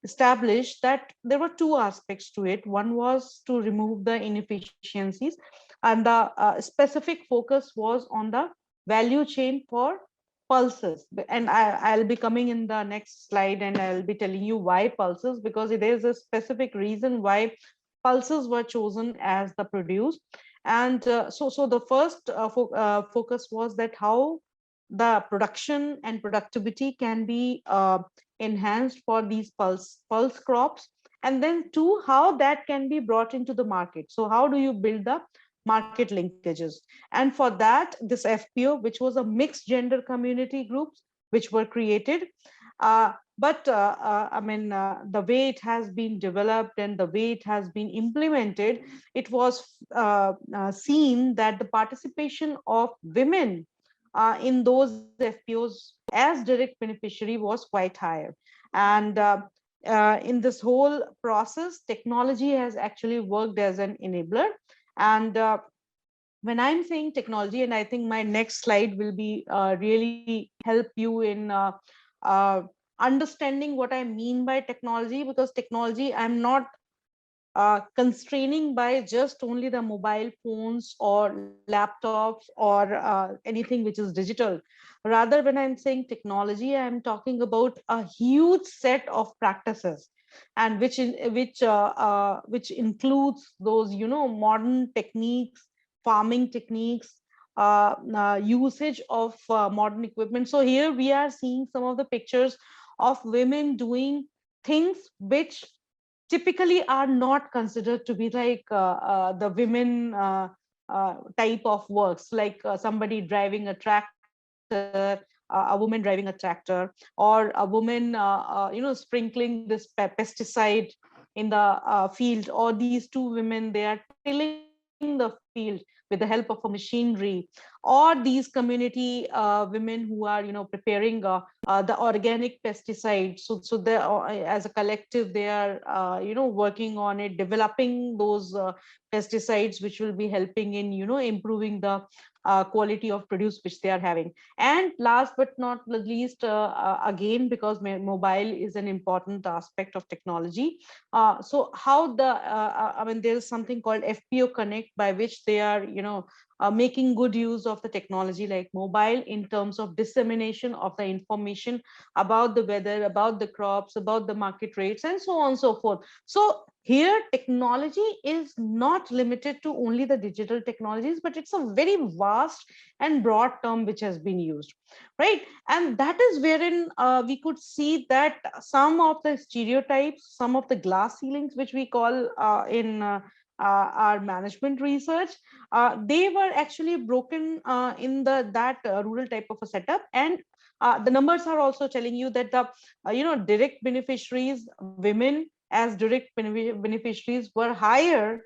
established? That there were two aspects to it. One was to remove the inefficiencies, and the specific focus was on the value chain for pulses. And I'll be coming in the next slide and I'll be telling you why pulses, because it is a specific reason why pulses were chosen as the produce. And so the first focus was that how the production and productivity can be enhanced for these pulse crops, and then two, how that can be brought into the market. So how do you build the market linkages? And for that, this FPO, which was a mixed gender community groups which were created, but the way it has been developed and the way it has been implemented, it was seen that the participation of women in those FPOs as direct beneficiary was quite higher. And in this whole process, technology has actually worked as an enabler. And when I'm saying technology, and I think my next slide will be really help you in understanding what I mean by technology, because technology, I'm not constraining by just only the mobile phones or laptops or anything which is digital. Rather, when I'm saying technology, I'm talking about a huge set of practices, and which includes those modern techniques, farming techniques, usage of modern equipment. So here we are seeing some of the pictures of women doing things which typically are not considered to be like the women type of works, like somebody driving a tractor, a woman driving a tractor, or a woman sprinkling this pesticide in the field, or these two women, they are tilling the field with the help of a machinery, or these community women who are preparing the organic pesticides. So they as a collective, they are working on it, developing those pesticides which will be helping in improving the quality of produce which they are having. And last but not the least, again, because mobile is an important aspect of technology, so how the there is something called FPO Connect, by which they are making good use of the technology like mobile in terms of dissemination of the information about the weather, about the crops, about the market rates, and so on and so forth. So here technology is not limited to only the digital technologies, but it's a very vast and broad term which has been used, right? And that is wherein we could see that some of the stereotypes, some of the glass ceilings which we call in our management research, they were actually broken in that rural type of a setup. And the numbers are also telling you that the direct beneficiaries, women as direct beneficiaries, were higher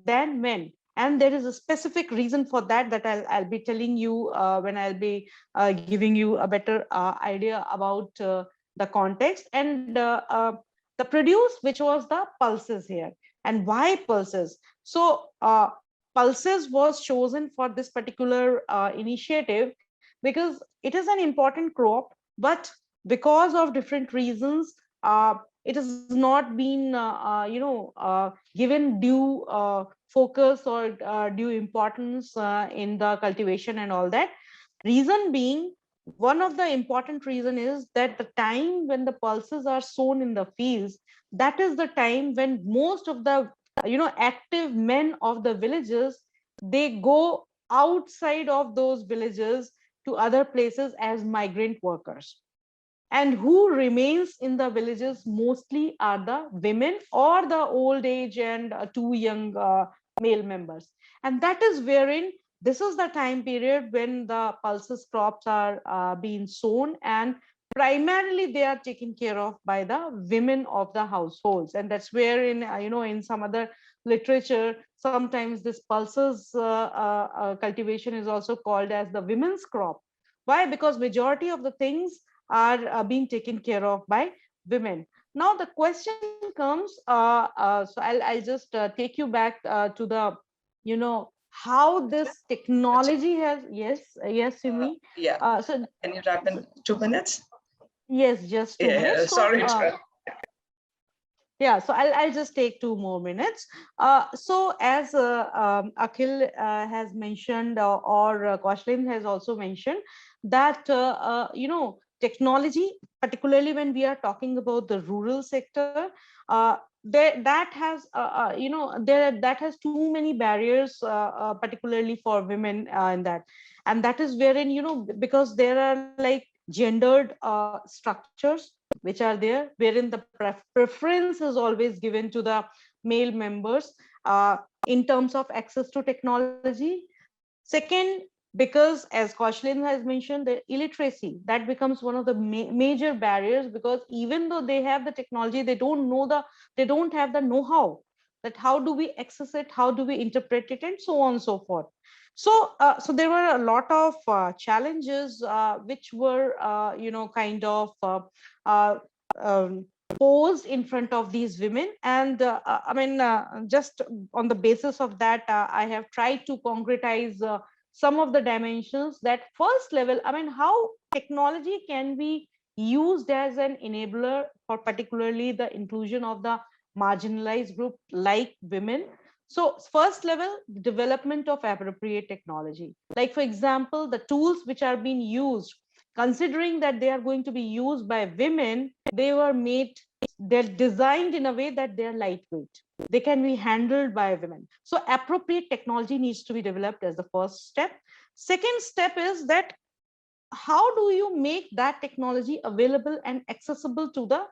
than men. And there is a specific reason for that I'll be telling you when I'll be giving you a better idea about the context. And the produce, which was the pulses here. And why pulses? So pulses was chosen for this particular initiative because it is an important crop, but because of different reasons, it has not been given due focus or due importance in the cultivation and all that. Reason being, one of the important reason is that the time when the pulses are sown in the fields, that is the time when most of the active men of the villages, they go outside of those villages to other places as migrant workers. And who remains in the villages mostly are the women or the old age and too young male members. And that is wherein this is the time period when the pulses crops are being sown, and primarily they are taken care of by the women of the households. And that's where in in some other literature, sometimes this pulses cultivation is also called as the women's crop. Why? Because majority of the things are being taken care of by women. Now the question comes, so I'll just take you back to the how this technology has, yes Simi. Yeah. So Can you wrap in 2 minutes? yes, just 2 Yeah, minutes. So sorry. yeah, so I'll just take 2 more minutes. So as Akhil has mentioned, or Kaushlendra has also mentioned, that technology, particularly when we are talking about the rural sector, that has that has too many barriers, particularly for women in that. And that is wherein, because there are like gendered structures which are there, wherein the preference is always given to the male members in terms of access to technology. Second, because as Kaushlendra has mentioned, the illiteracy, that becomes one of the major barriers, because even though they have the technology, they don't have the know-how, that how do we access it, how do we interpret it, and so on and so forth. So there were a lot of challenges which were kind of posed in front of these women. And just on the basis of that, I have tried to concretize some of the dimensions. That first level, how technology can be used as an enabler for particularly the inclusion of the marginalized group like women. So first level, development of appropriate technology. Like for example, the tools which are being used, considering that they are going to be used by women, they're designed in a way that they're lightweight. They can be handled by women. So appropriate technology needs to be developed as the first step. Second step is that how do you make that technology available and accessible to the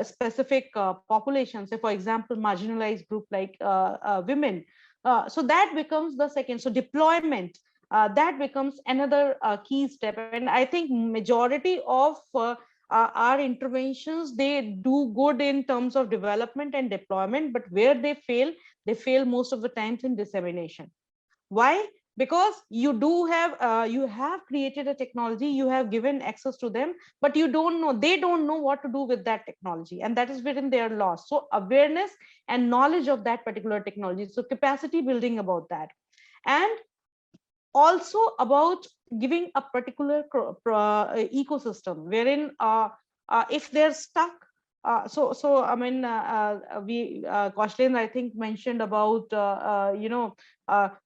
specific population, say for example marginalized group like women. So that becomes the second. So deployment, that becomes another key step. And I think majority of our interventions, they do good in terms of development and deployment, but where they fail most of the times in dissemination. Why? Because you have created a technology, you have given access to them, but they don't know what to do with that technology, and that is wherein they are lost. So awareness and knowledge of that particular technology, so capacity building about that, and also about giving a particular ecosystem wherein if they're stuck, Kaushlendra, I think, mentioned about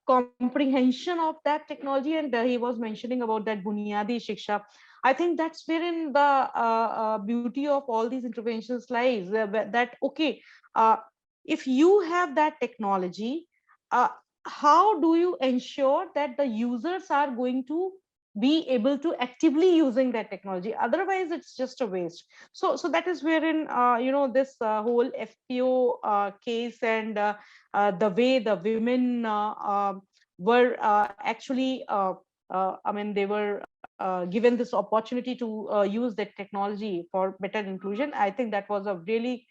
comprehension of that technology, and he was mentioning about that bunyadi shiksha. I think that's wherein the beauty of all these interventions lies, that okay, if you have that technology, how do you ensure that the users are going to be able to actively using that technology? Otherwise it's just a waste. So that is wherein this whole FPO case, and the way the women were actually they were given this opportunity to use that technology for better inclusion. I think that was a really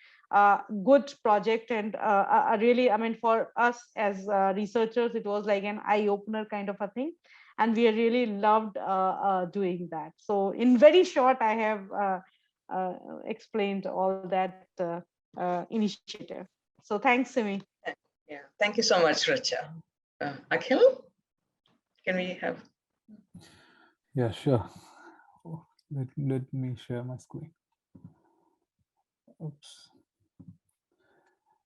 good project, and really, for us as researchers, it was like an eye-opener kind of a thing, and we really loved doing that. So in very short, I have explained all that initiative. So thanks, Simi. Yeah, thank you so much, Richa. Akhil, can we have? Yeah, sure. Let me share my screen. Oops.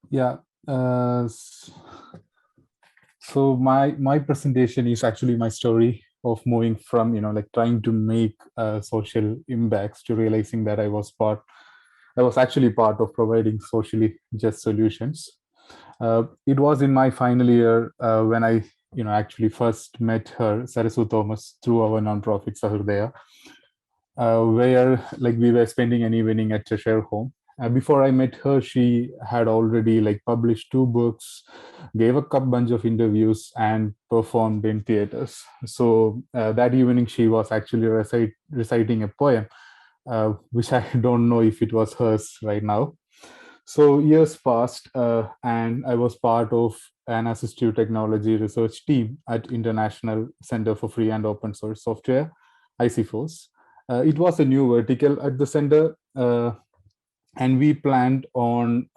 Yeah. So my presentation is actually my story of moving from trying to make social impacts to realizing that I was actually part of providing socially just solutions. It was in my final year when I actually first met her, Sarasu Thomas, through our nonprofit Sciilltoe, where we were spending an evening at a share home, Before I met her, she had already like published 2 books, gave a bunch of interviews, and performed in theaters. So that evening, she was actually reciting a poem, which I don't know if it was hers right now. So years passed, and I was part of an assistive technology research team at International Center for Free and Open Source Software, ICFOS. It was a new vertical at the center, and we planned on,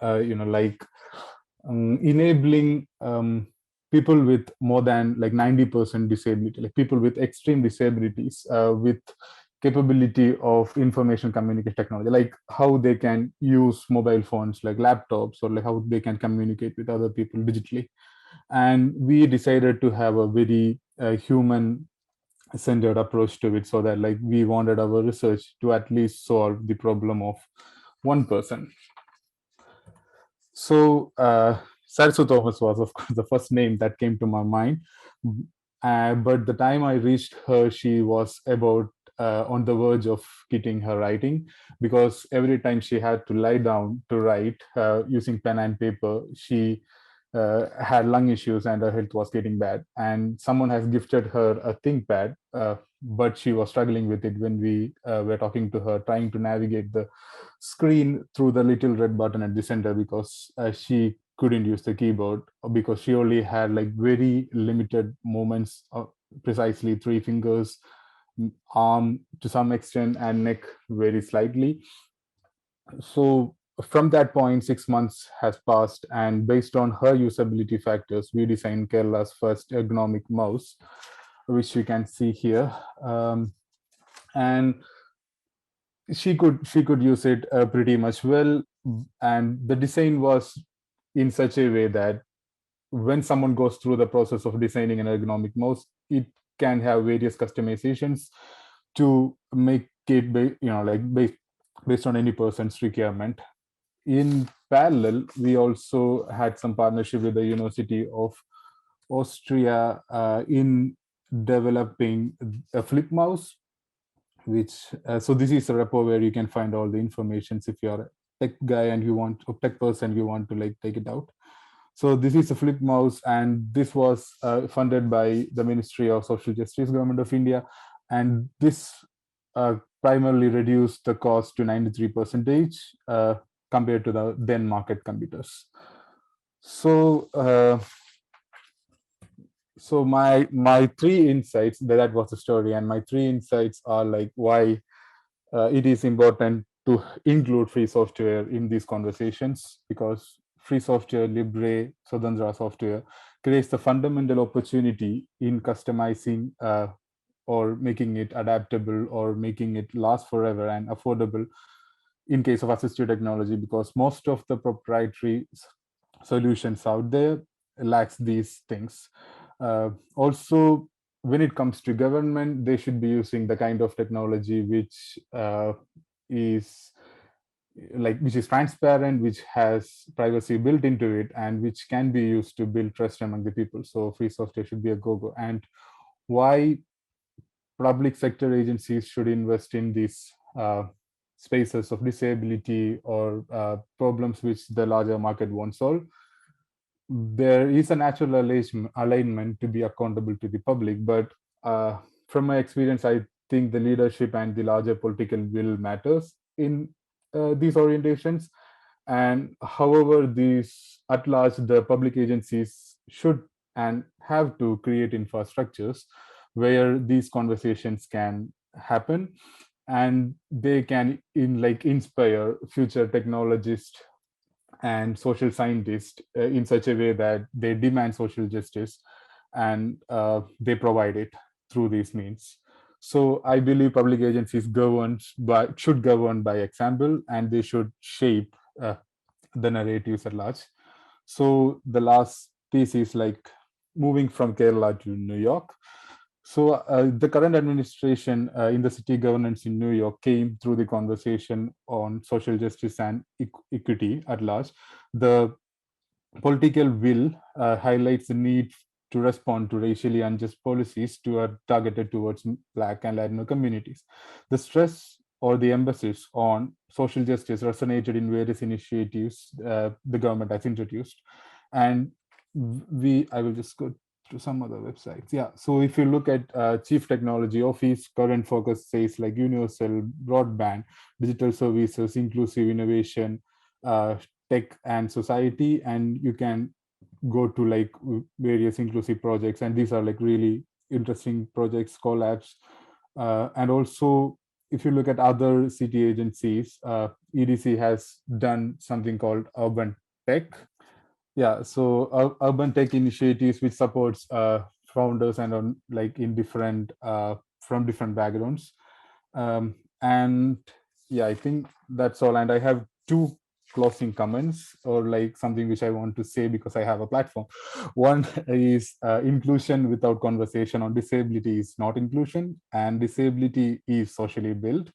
enabling people with more than like 90% disability, like people with extreme disabilities, with capability of information communication technology, like how they can use mobile phones like laptops, or like how they can communicate with other people digitally. And we decided to have a very human centered approach to it, so that like we wanted our research to at least solve the problem of one person. So Sciilltoe was of course the first name that came to my mind. But the time I reached her, she was about on the verge of quitting her writing, because every time she had to lie down to write using pen and paper, she had lung issues and her health was getting bad. And someone has gifted her a ThinkPad, but she was struggling with it when we were talking to her, trying to navigate the screen through the little red button at the center, because she couldn't use the keyboard, because she only had like very limited movements, precisely 3 fingers, arm to some extent, and neck very slightly. So from that point, 6 months has passed, and based on her usability factors, we designed Kerala's first ergonomic mouse, which you can see here. And she could use it pretty much well, and the design was in such a way that when someone goes through the process of designing an ergonomic mouse, it can have various customizations to make it based on any person's requirement. In parallel, we also had some partnership with the University of Austria in developing a flip mouse, which so this is a repo where you can find all the information if you're a tech guy and you want, a tech person, you want to like take it out. So this is a flip mouse, and this was funded by the Ministry of Social Justice, Government of India, and this primarily reduced the cost to 93% compared to the then market computers. So so my 3 insights, that was the story, and my 3 insights are like why it is important to include free software in these conversations, because free software, libre, Swadandra software, creates the fundamental opportunity in customizing or making it adaptable or making it last forever and affordable in case of assistive technology, because most of the proprietary solutions out there lacks these things. Also, when it comes to government, they should be using the kind of technology which is transparent, which has privacy built into it, and which can be used to build trust among the people. So free software should be a go-go. And why public sector agencies should invest in these spaces of disability or problems which the larger market won't solve. There is a natural alignment to be accountable to the public, but from my experience, I think the leadership and the larger political will matters in these orientations. And however, these at large, the public agencies should and have to create infrastructures where these conversations can happen, and they can inspire future technologists and social scientists in such a way that they demand social justice, and they provide it through these means. So I believe public agencies should govern by example, and they should shape the narratives at large. So the last piece is like moving from Kerala to New York. So the current administration in the city governance in New York came through the conversation on social justice and equity at large. The political will highlights the need to respond to racially unjust policies targeted towards Black and Latino communities. The stress or the emphasis on social justice resonated in various initiatives the government has introduced. And I will just go to some other websites. Yeah, so if you look at Chief Technology Office, current focus says like universal broadband, digital services, inclusive innovation, tech and society, and you can go to like various inclusive projects, and these are like really interesting projects, collabs. And also, if you look at other city agencies, EDC has done something called Urban Tech. Yeah, so Urban Tech initiatives which supports founders and on like in different from different backgrounds. And yeah, I think that's all. And I have two closing comments or like something which I want to say because I have a platform. One is inclusion without conversation on disability is not inclusion, and disability is socially built.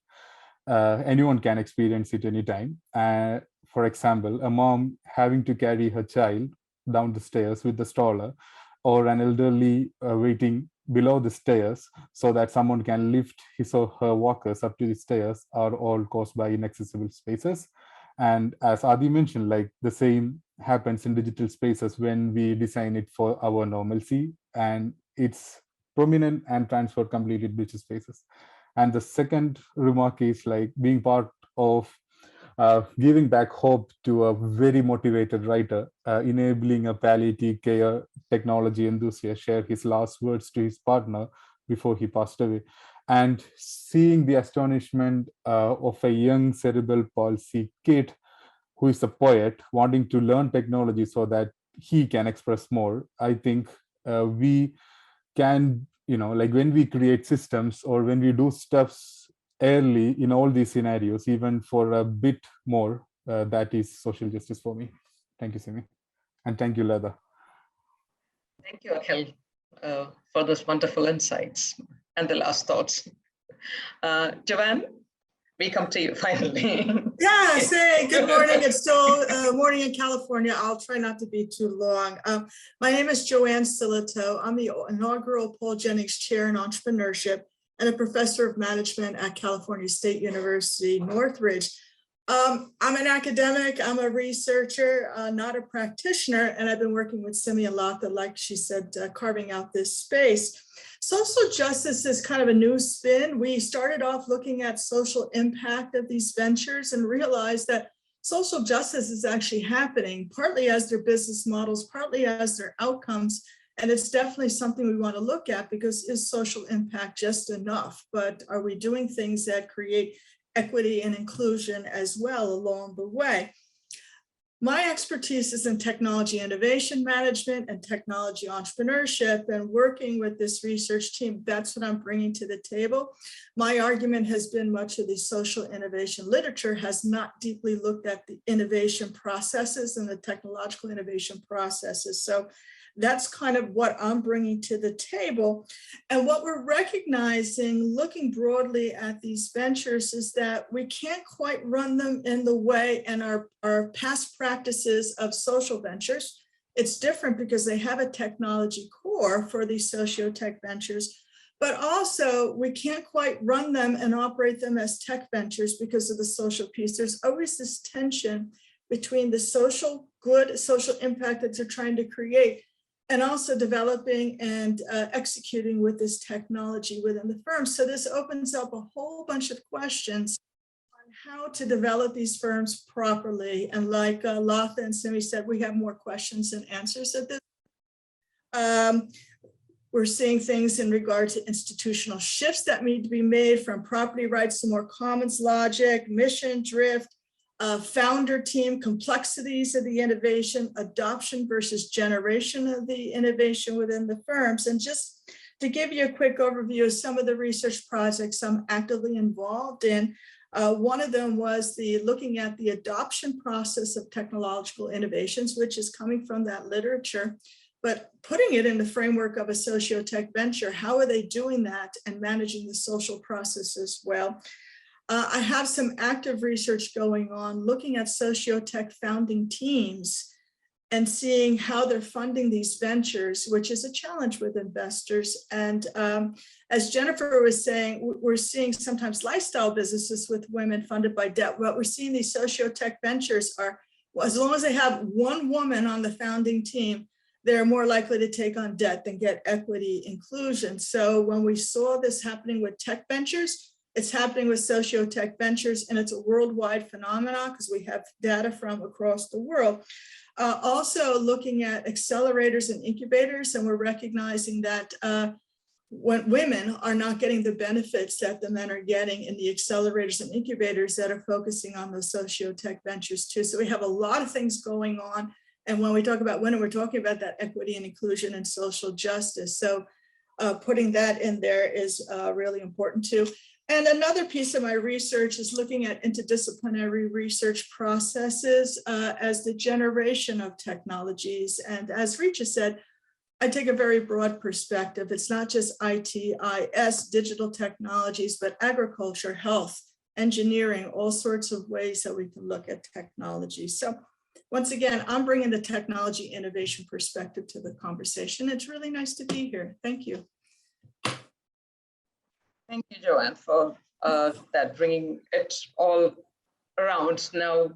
Anyone can experience it anytime. For example, a mom having to carry her child down the stairs with the stroller, or an elderly waiting below the stairs so that someone can lift his or her walkers up to the stairs, are all caused by inaccessible spaces. And as Aadi mentioned, like the same happens in digital spaces when we design it for our normalcy, and it's prominent and transferred completely to digital spaces. And the second remark is like being part of giving back hope to a very motivated writer, enabling a palliative care technology enthusiast share his last words to his partner before he passed away, and seeing the astonishment of a young cerebral palsy kid who is a poet wanting to learn technology so that he can express more. I think we can, like when we create systems or when we do stuffs early in all these scenarios, even for a bit more, that is social justice for me. Thank you, Simi. And thank you, Latha. Thank you, Akhil, for those wonderful insights and the last thoughts. Joanne, we come to you finally. Yes, hey, good morning. It's still morning in California. I'll try not to be too long. My name is Joanne Sciilltoe. I'm the inaugural Paul Jennings Chair in Entrepreneurship and a professor of management at California State University, Northridge. I'm an academic, I'm a researcher, not a practitioner, and I've been working with Simi and Latha, like she said, carving out this space. Social justice is kind of a new spin. We started off looking at social impact of these ventures and realized that social justice is actually happening, partly as their business models, partly as their outcomes. And it's definitely something we want to look at, because is social impact just enough? But are we doing things that create equity and inclusion as well along the way? My expertise is in technology innovation management and technology entrepreneurship, and working with this research team, that's what I'm bringing to the table. My argument has been much of the social innovation literature has not deeply looked at the innovation processes and the technological innovation processes. So that's kind of what I'm bringing to the table. And what we're recognizing, looking broadly at these ventures, is that we can't quite run them in the way and our past practices of social ventures. It's different because they have a technology core for these socio-tech ventures, but also we can't quite run them and operate them as tech ventures because of the social piece. There's always this tension between the social good, social impact that they're trying to create, and also developing and executing with this technology within the firm. So this opens up a whole bunch of questions on how to develop these firms properly. And like Latha and Simi said, we have more questions than answers at this. We're seeing things in regard to institutional shifts that need to be made, from property rights to more commons logic, mission drift, founder team, complexities of the innovation, adoption versus generation of the innovation within the firms. And just to give you a quick overview of some of the research projects I'm actively involved in, one of them was looking at the adoption process of technological innovations, which is coming from that literature, but putting it in the framework of a socio-tech venture. How are they doing that and managing the social process as well? I have some active research going on looking at socio-tech founding teams and seeing how they're funding these ventures, which is a challenge with investors. And as Jennifer was saying, we're seeing sometimes lifestyle businesses with women funded by debt. What we're seeing these socio-tech ventures are, well, as long as they have one woman on the founding team, they're more likely to take on debt than get equity inclusion. So when we saw this happening with tech ventures, it's happening with socio-tech ventures, and it's a worldwide phenomenon because we have data from across the world. Also looking at accelerators and incubators, and we're recognizing that when women are not getting the benefits that the men are getting in the accelerators and incubators that are focusing on those socio-tech ventures too. So we have a lot of things going on. And when we talk about women, we're talking about that equity and inclusion and social justice. So putting that in there is really important too. And another piece of my research is looking at interdisciplinary research processes as the generation of technologies. And as Richa said, I take a very broad perspective. It's not just IT, IS, digital technologies, but agriculture, health, engineering, all sorts of ways that we can look at technology. So once again, I'm bringing the technology innovation perspective to the conversation. It's really nice to be here. Thank you. Thank you, Joanne, for that, bringing it all around. Now,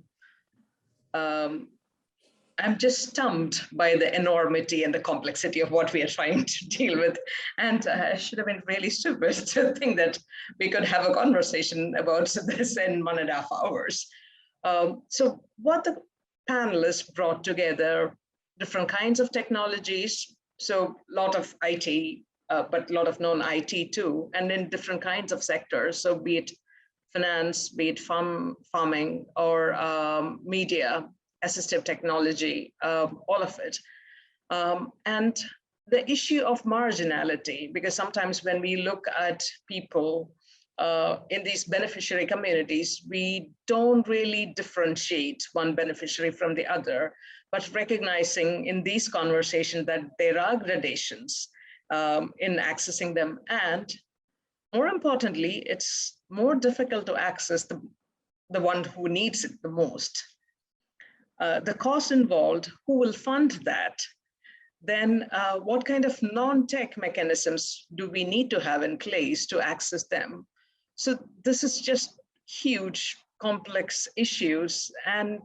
I'm just stumped by the enormity and the complexity of what we are trying to deal with. And I should have been really stupid to think that we could have a conversation about this in 1.5 hours. So what the panelists brought together, different kinds of technologies, so a lot of IT, but a lot of non-IT too, and in different kinds of sectors. So be it finance, be it farming or media, assistive technology, all of it. And the issue of marginality, because sometimes when we look at people in these beneficiary communities, we don't really differentiate one beneficiary from the other, but recognizing in these conversations that there are gradations in accessing them. And more importantly, it's more difficult to access the one who needs it the most. The cost involved, who will fund that? Then what kind of non-tech mechanisms do we need to have in place to access them? So this is just huge, complex issues and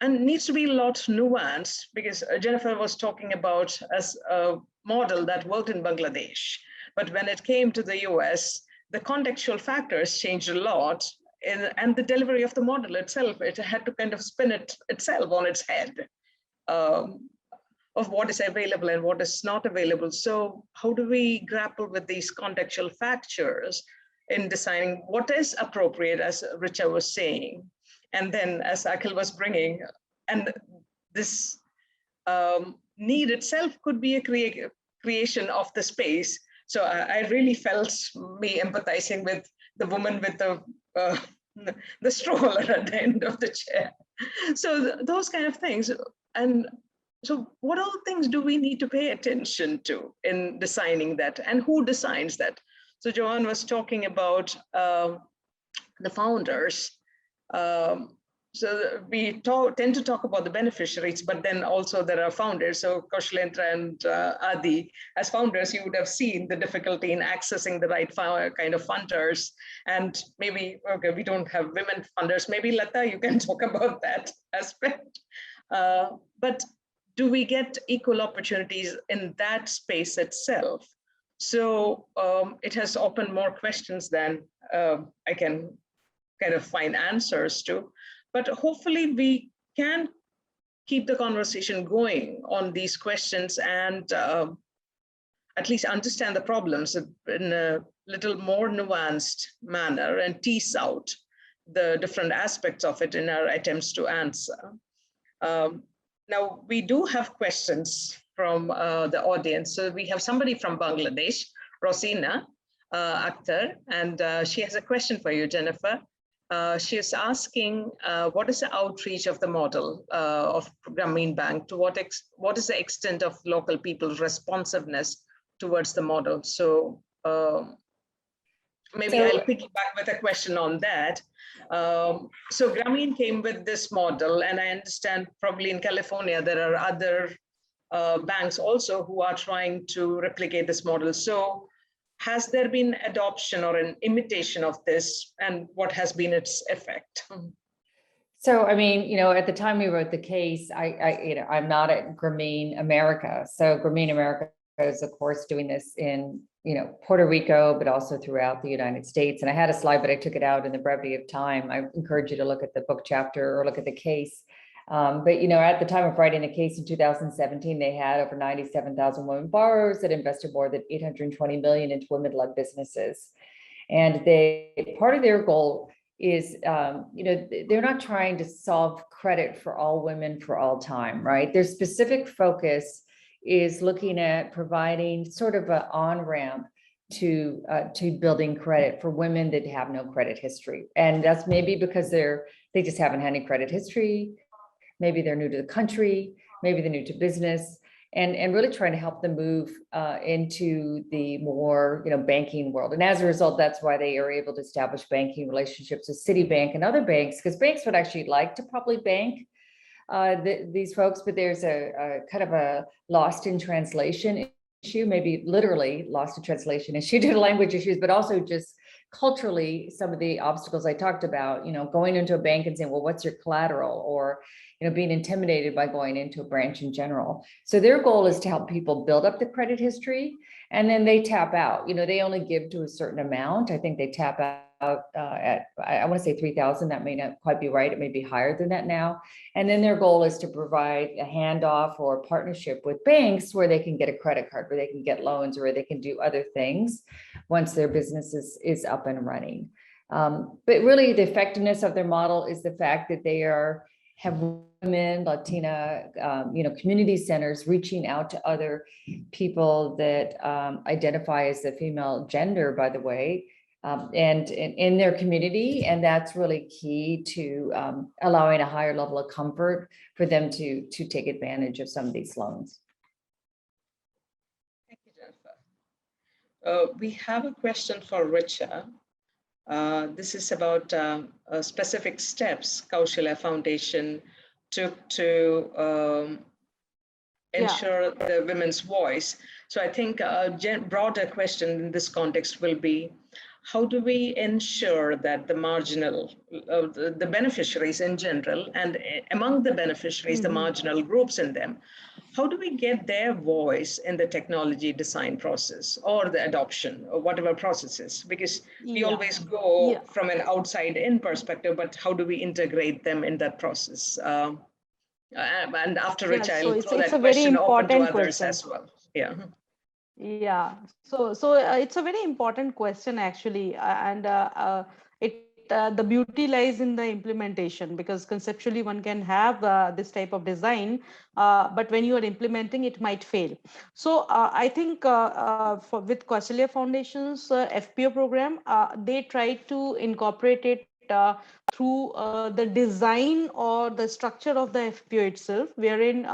needs to be a lot nuanced, because Jennifer was talking about as a model that worked in Bangladesh. But when it came to the US, the contextual factors changed a lot. And the delivery of the model itself, it had to kind of spin it itself on its head of what is available and what is not available. So how do we grapple with these contextual factors in deciding what is appropriate, as Richa was saying, and then as Akhil was bringing, and this need itself could be a creation of the space. So I really felt me empathizing with the woman with the stroller at the end of the chair. So those kind of things. And so what all things do we need to pay attention to in designing that, and who designs that? So Joanne was talking about the founders. So we tend to talk about the beneficiaries, but then also there are founders. So Kaushlendra and Aadi, as founders, you would have seen the difficulty in accessing the right kind of funders. And maybe, okay, we don't have women funders. Maybe Latha, you can talk about that aspect. But do we get equal opportunities in that space itself? So it has opened more questions than I can kind of find answers to. But hopefully we can keep the conversation going on these questions and at least understand the problems in a little more nuanced manner and tease out the different aspects of it in our attempts to answer. Now, we do have questions from the audience. So we have somebody from Bangladesh, Rosina Akhtar, and she has a question for you, Jennifer. She is asking, what is the outreach of the model of Grameen Bank? To what is the extent of local people's responsiveness towards the model? So maybe So- I'll piggyback with a question on that. So Grameen came with this model, and I understand probably in California, there are other banks also who are trying to replicate this model. So has there been adoption or an imitation of this, and what has been its effect? So, I mean, you know, at the time we wrote the case, I'm not at Grameen America. So Grameen America is, of course, doing this in, Puerto Rico, but also throughout the United States. And I had a slide, but I took it out in the brevity of time. I encourage you to look at the book chapter or look at the case. But, at the time of writing the case in 2017, they had over 97,000 women borrowers that invested more than 820 million into women-led businesses. And part of their goal is, they're not trying to solve credit for all women for all time, right? Their specific focus is looking at providing sort of an on-ramp to building credit for women that have no credit history. And that's maybe because they just haven't had any credit history. Maybe they're new to the country, maybe they're new to business, and really trying to help them move into the more, banking world. And as a result, that's why they are able to establish banking relationships with Citibank and other banks, because banks would actually like to probably bank these folks, but there's a kind of a lost in translation issue, maybe literally lost in translation issue due to language issues, but also just culturally, some of the obstacles I talked about, going into a bank and saying, well, what's your collateral? Or, being intimidated by going into a branch in general. So their goal is to help people build up the credit history, and then they tap out. They only give to a certain amount. I think they tap out at, I want to say 3,000. That may not quite be right. It may be higher than that now. And then their goal is to provide a handoff or a partnership with banks where they can get a credit card, where they can get loans, or where they can do other things once their business is up and running. But really, the effectiveness of their model is the fact that they have women, Latina, community centers reaching out to other people that identify as the female gender, by the way, and in their community. And that's really key to allowing a higher level of comfort for them to take advantage of some of these loans. Thank you, Jennifer. We have a question for Richa. This is about specific steps Kaushlendra Foundation took to ensure the women's voice. So I think a broader question in this context will be, how do we ensure that the marginal, the beneficiaries in general, and among the beneficiaries, the marginal groups in them, how do we get their voice in the technology design process or the adoption or whatever processes? Because we always go from an outside in perspective, but how do we integrate them in that process? And after Richa, I'll throw that question open to others as well. Yeah. Yeah, so it's a very important question actually, and the beauty lies in the implementation, because conceptually one can have this type of design, but when you are implementing, it might fail. So I think with Kaushlendra Foundation's FPO program, they try to incorporate it through the design or the structure of the FPO itself, wherein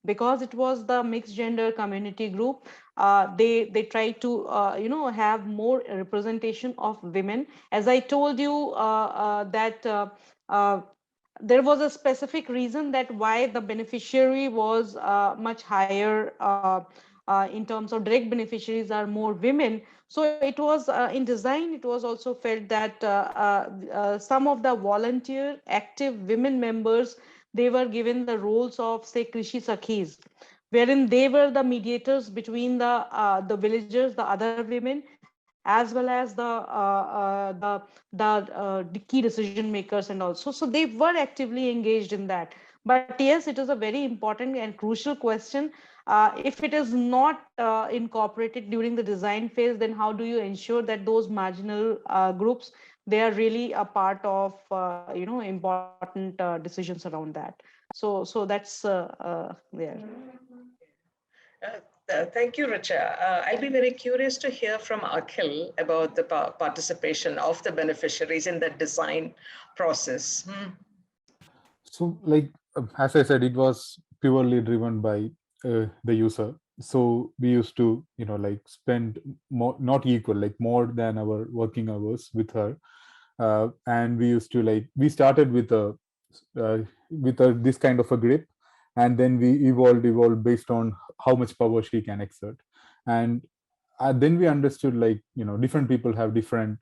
because it was the mixed gender community group, they try to have more representation of women. As I told you that there was a specific reason that why the beneficiary was much higher in terms of direct beneficiaries are more women. So it was in design, it was also felt that some of the volunteer active women members, they were given the roles of, say, Krishi Sakhis, wherein they were the mediators between the villagers, the other women, as well as the key decision makers and also. So they were actively engaged in that. But yes, it is a very important and crucial question. If it is not incorporated during the design phase, then how do you ensure that those marginal groups, they are really a part of important decisions around that? So that's there. Thank you, Richa. I'll be very curious to hear from Akhil about the participation of the beneficiaries in the design process. So, like as I said, it was purely driven by the user. so we used to, like spend more, not equal, like more than our working hours with her. And we used to we started with this kind of a grip, and then we evolved based on how much power she can exert. And then we understood different people have different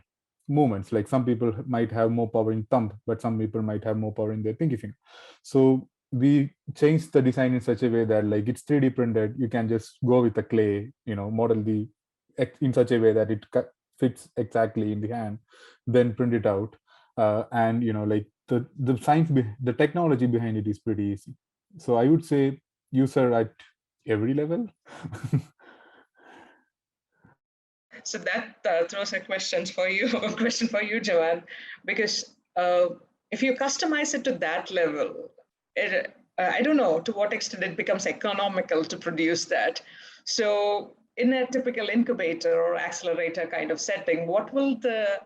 movements. Like some people might have more power in thumb, but some people might have more power in their pinky finger. So we changed the design in such a way that it's 3D printed. You can just go with the clay, model in such a way that it fits exactly in the hand, then print it out. And the science, the technology behind it is pretty easy. So I would say user at every level. So that throws a question for you, Joanne, because if you customize it to that level, I don't know to what extent it becomes economical to produce that. So in a typical incubator or accelerator kind of setting, what will the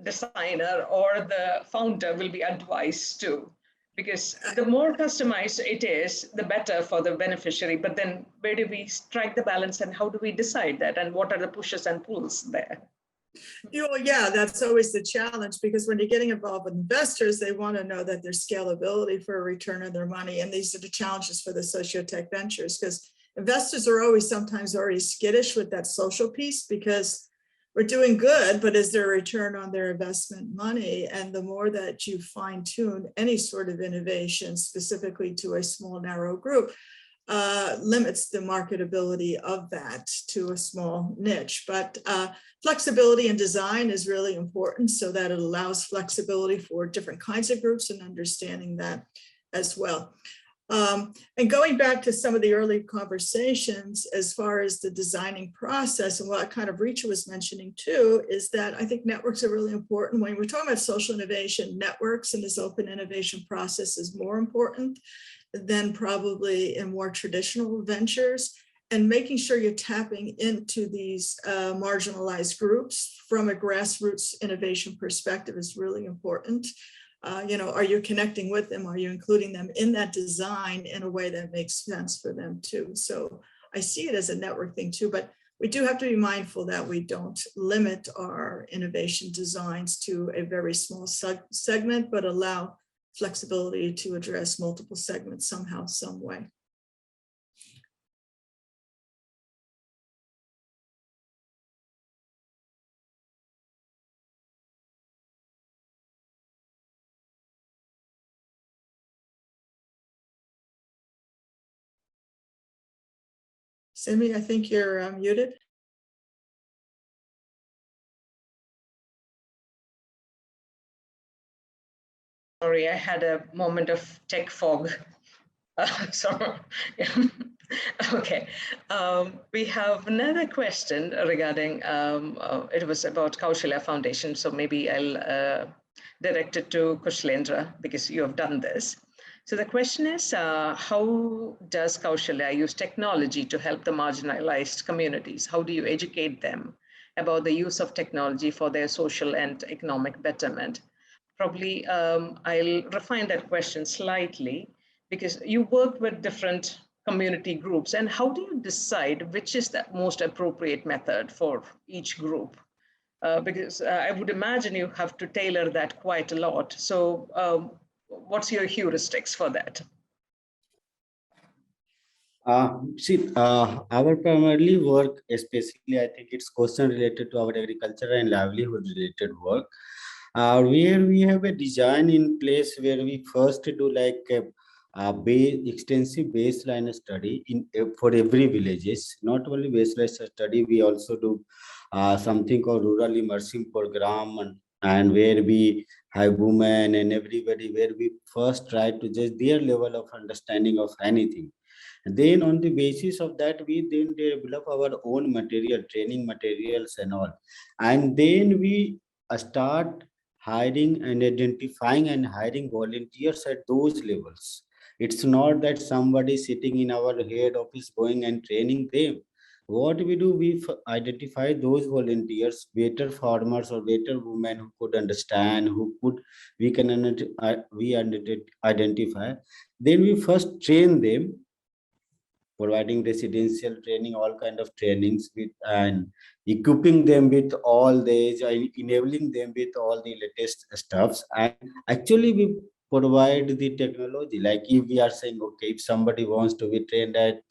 designer or the founder will be advised to? Because the more customized it is, the better for the beneficiary. But then where do we strike the balance and how do we decide that? And what are the pushes and pulls there? Yeah, that's always the challenge, because when you're getting involved with investors, they want to know that there's scalability for a return on their money. And these are the challenges for the socio-tech ventures, because investors are always sometimes already skittish with that social piece, because we're doing good, but is there a return on their investment money? And the more that you fine tune any sort of innovation specifically to a small, narrow group, limits the marketability of that to a small niche. But flexibility in design is really important, so that it allows flexibility for different kinds of groups and understanding that as well. And going back to some of the early conversations as far as the designing process, and what kind of Richa was mentioning too, is that I think networks are really important. When we're talking about social innovation, networks and this open innovation process is more important than probably in more traditional ventures. And making sure you're tapping into these marginalized groups from a grassroots innovation perspective is really important. Are you connecting with them? Are you including them in that design in a way that makes sense for them too? So I see it as a network thing too, but we do have to be mindful that we don't limit our innovation designs to a very small segment, but allow flexibility to address multiple segments somehow, some way. Simi, I think you're muted. Sorry, I had a moment of tech fog. Sorry. Okay. We have another question regarding, it was about Kaushlendra Foundation. So maybe I'll direct it to Kaushlendra because you have done this. So the question is, how does Kaushlendra use technology to help the marginalized communities? How do you educate them about the use of technology for their social and economic betterment? Probably I'll refine that question slightly, because you work with different community groups, and how do you decide which is the most appropriate method for each group? Because I would imagine you have to tailor that quite a lot. So what's your heuristics for that? Our primarily work, especially I think it's question related to our agriculture and livelihood related work, where we have a design in place where we first do like extensive baseline study for every villages. Not only baseline study, we also do something called rural immersion program, and where we have women and everybody, where we first try to judge their level of understanding of anything. And then on the basis of that, we then develop our own material, training materials and all. And then we start hiring and identifying and hiring volunteers at those levels. It's not that somebody sitting in our head office going and training them. What we do, we identify those volunteers, better farmers or better women who could understand, we can identify. Then we first train them providing residential training, all kind of trainings with, and equipping them with all these, enabling them with all the latest stuffs. And actually we provide the technology. Like if we are saying, okay, if somebody wants to be trained at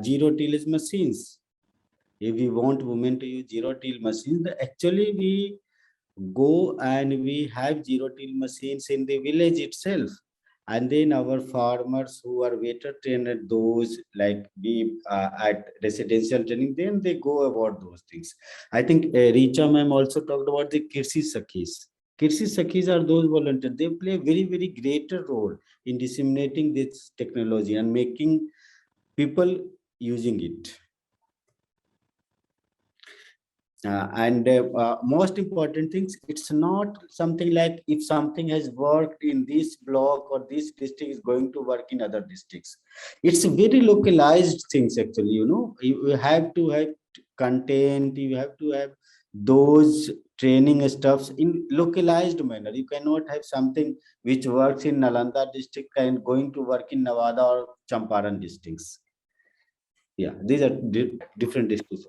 zero tillage machines, if we want women to use zero till machines, actually we go and we have zero till machines in the village itself. And then our farmers who are better trained at those, like we at residential training, then they go about those things. I think Richa ma'am also talked about the Kirsi Sakhis. Kirsi Sakhis are those volunteers. They play a very, very greater role in disseminating this technology and making people using it. Most important things, it's not something like if something has worked in this block or this district is going to work in other districts. It's very localized things actually, you have to have content, you have to have those training stuffs in localized manner. You cannot have something which works in Nalanda district and going to work in Nevada or Champaran districts. Yeah, these are different districts.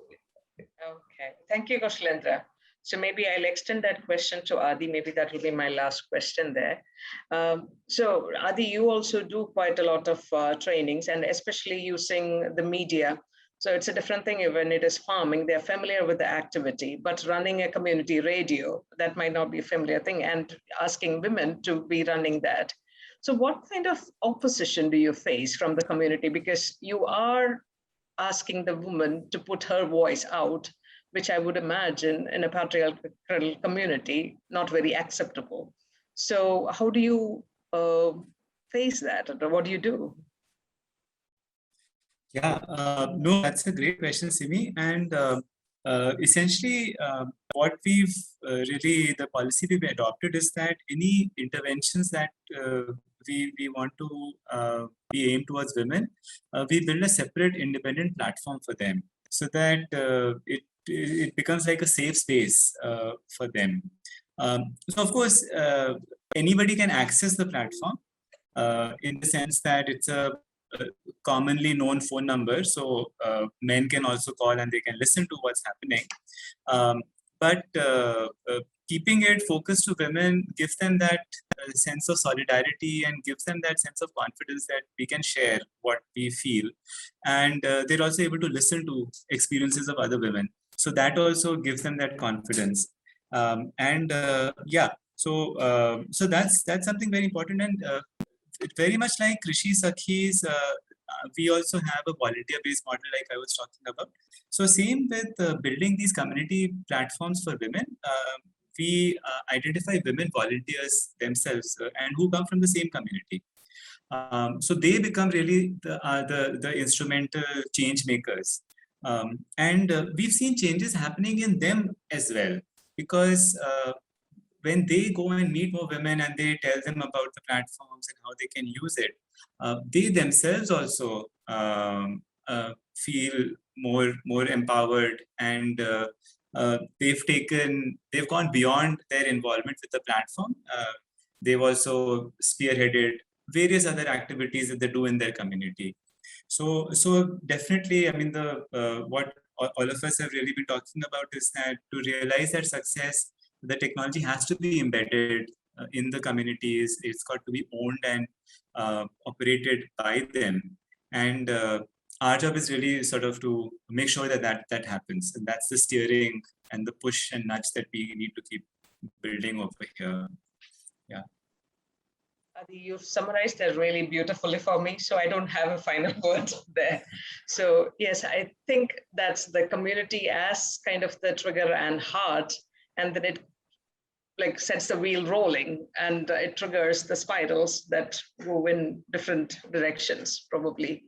Okay, thank you, Kaushlendra. So maybe I'll extend that question to Aadi. Maybe that will be my last question there. So Aadi, you also do quite a lot of trainings, and especially using the media. So it's a different thing when it is farming. They're familiar with the activity, but running a community radio, that might not be a familiar thing, and asking women to be running that. So what kind of opposition do you face from the community? Because you are asking the woman to put her voice out, which I would imagine in a patriarchal community, not very acceptable. So how do you face that, or what do you do? Yeah, no, that's a great question, Simi. And essentially, what we've really, the policy we've adopted is that any interventions that we want to be aimed towards women, we build a separate independent platform for them so that it becomes like a safe space for them. So of course, anybody can access the platform in the sense that it's a commonly known phone number. So men can also call and they can listen to what's happening. But keeping it focused to women gives them that sense of solidarity and gives them that sense of confidence that we can share what we feel. And they're also able to listen to experiences of other women. So that also gives them that confidence. Yeah, so that's something very important. And very much like Krishi Sakhi's, we also have a volunteer-based model like I was talking about. So same with building these community platforms for women, we identify women volunteers themselves and who come from the same community. So they become really the instrumental change makers. And we've seen changes happening in them as well, because when they go and meet more women and they tell them about the platforms and how they can use it, they themselves also feel more empowered, and they've gone beyond their involvement with the platform. They've also spearheaded various other activities that they do in their community. So definitely, I mean, what all of us have really been talking about is that to realize that success, the technology has to be embedded in the communities. It's got to be owned and operated by them. And our job is really sort of to make sure that happens. And that's the steering and the push and nudge that we need to keep building over here. Yeah. Aadi, you've summarized that really beautifully for me, so I don't have a final word there. So yes, I think that's the community as kind of the trigger and heart, and then it like sets the wheel rolling and it triggers the spirals that go in different directions, probably.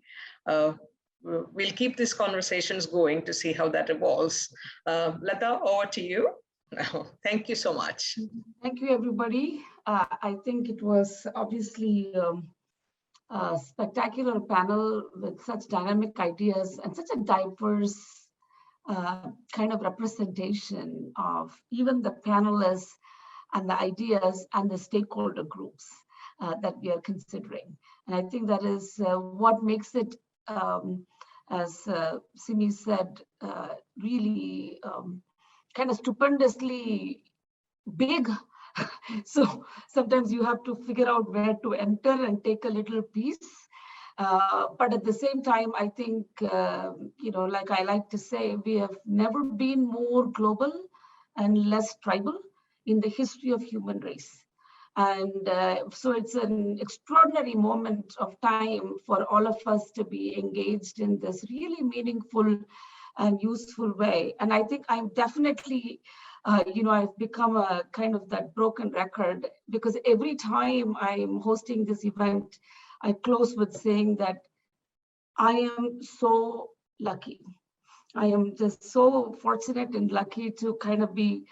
We'll keep these conversations going to see how that evolves. Latha, over to you. Thank you so much. Thank you, everybody. I think it was obviously a spectacular panel with such dynamic ideas and such a diverse kind of representation of even the panelists and the ideas and the stakeholder groups that we are considering. And I think that is what makes it as Simi said, really kind of stupendously big. So sometimes you have to figure out where to enter and take a little piece. But at the same time, I think, like I like to say, we have never been more global and less tribal in the history of human race. And so it's an extraordinary moment of time for all of us to be engaged in this really meaningful and useful way. And I think I'm definitely, I've become a kind of that broken record, because every time I'm hosting this event, I close with saying that I am so lucky. I am just so fortunate and lucky to kind of be,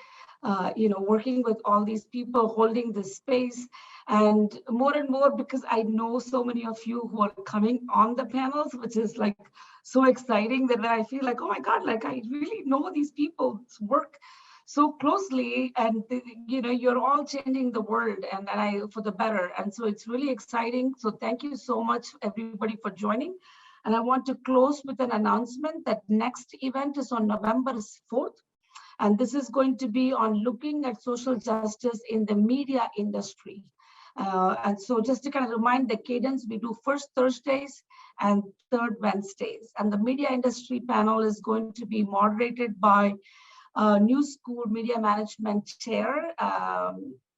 working with all these people, holding this space, and more because I know so many of you who are coming on the panels, which is like so exciting that when I feel like, oh my God, like I really know these people's work so closely, and you're all changing the world and I for the better. And so it's really exciting. So thank you so much, everybody, for joining. And I want to close with an announcement that next event is on November 4th. And this is going to be on looking at social justice in the media industry. And so just to kind of remind the cadence, we do first Thursdays and third Wednesdays. And the media industry panel is going to be moderated by New School Media Management Chair,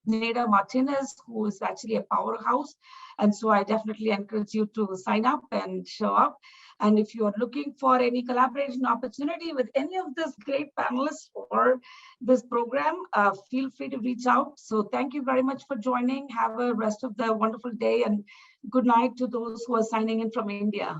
Neda Martinez, who is actually a powerhouse. And so I definitely encourage you to sign up and show up. And if you are looking for any collaboration opportunity with any of these great panelists or this program, feel free to reach out. So thank you very much for joining. Have a rest of the wonderful day, and good night to those who are signing in from India.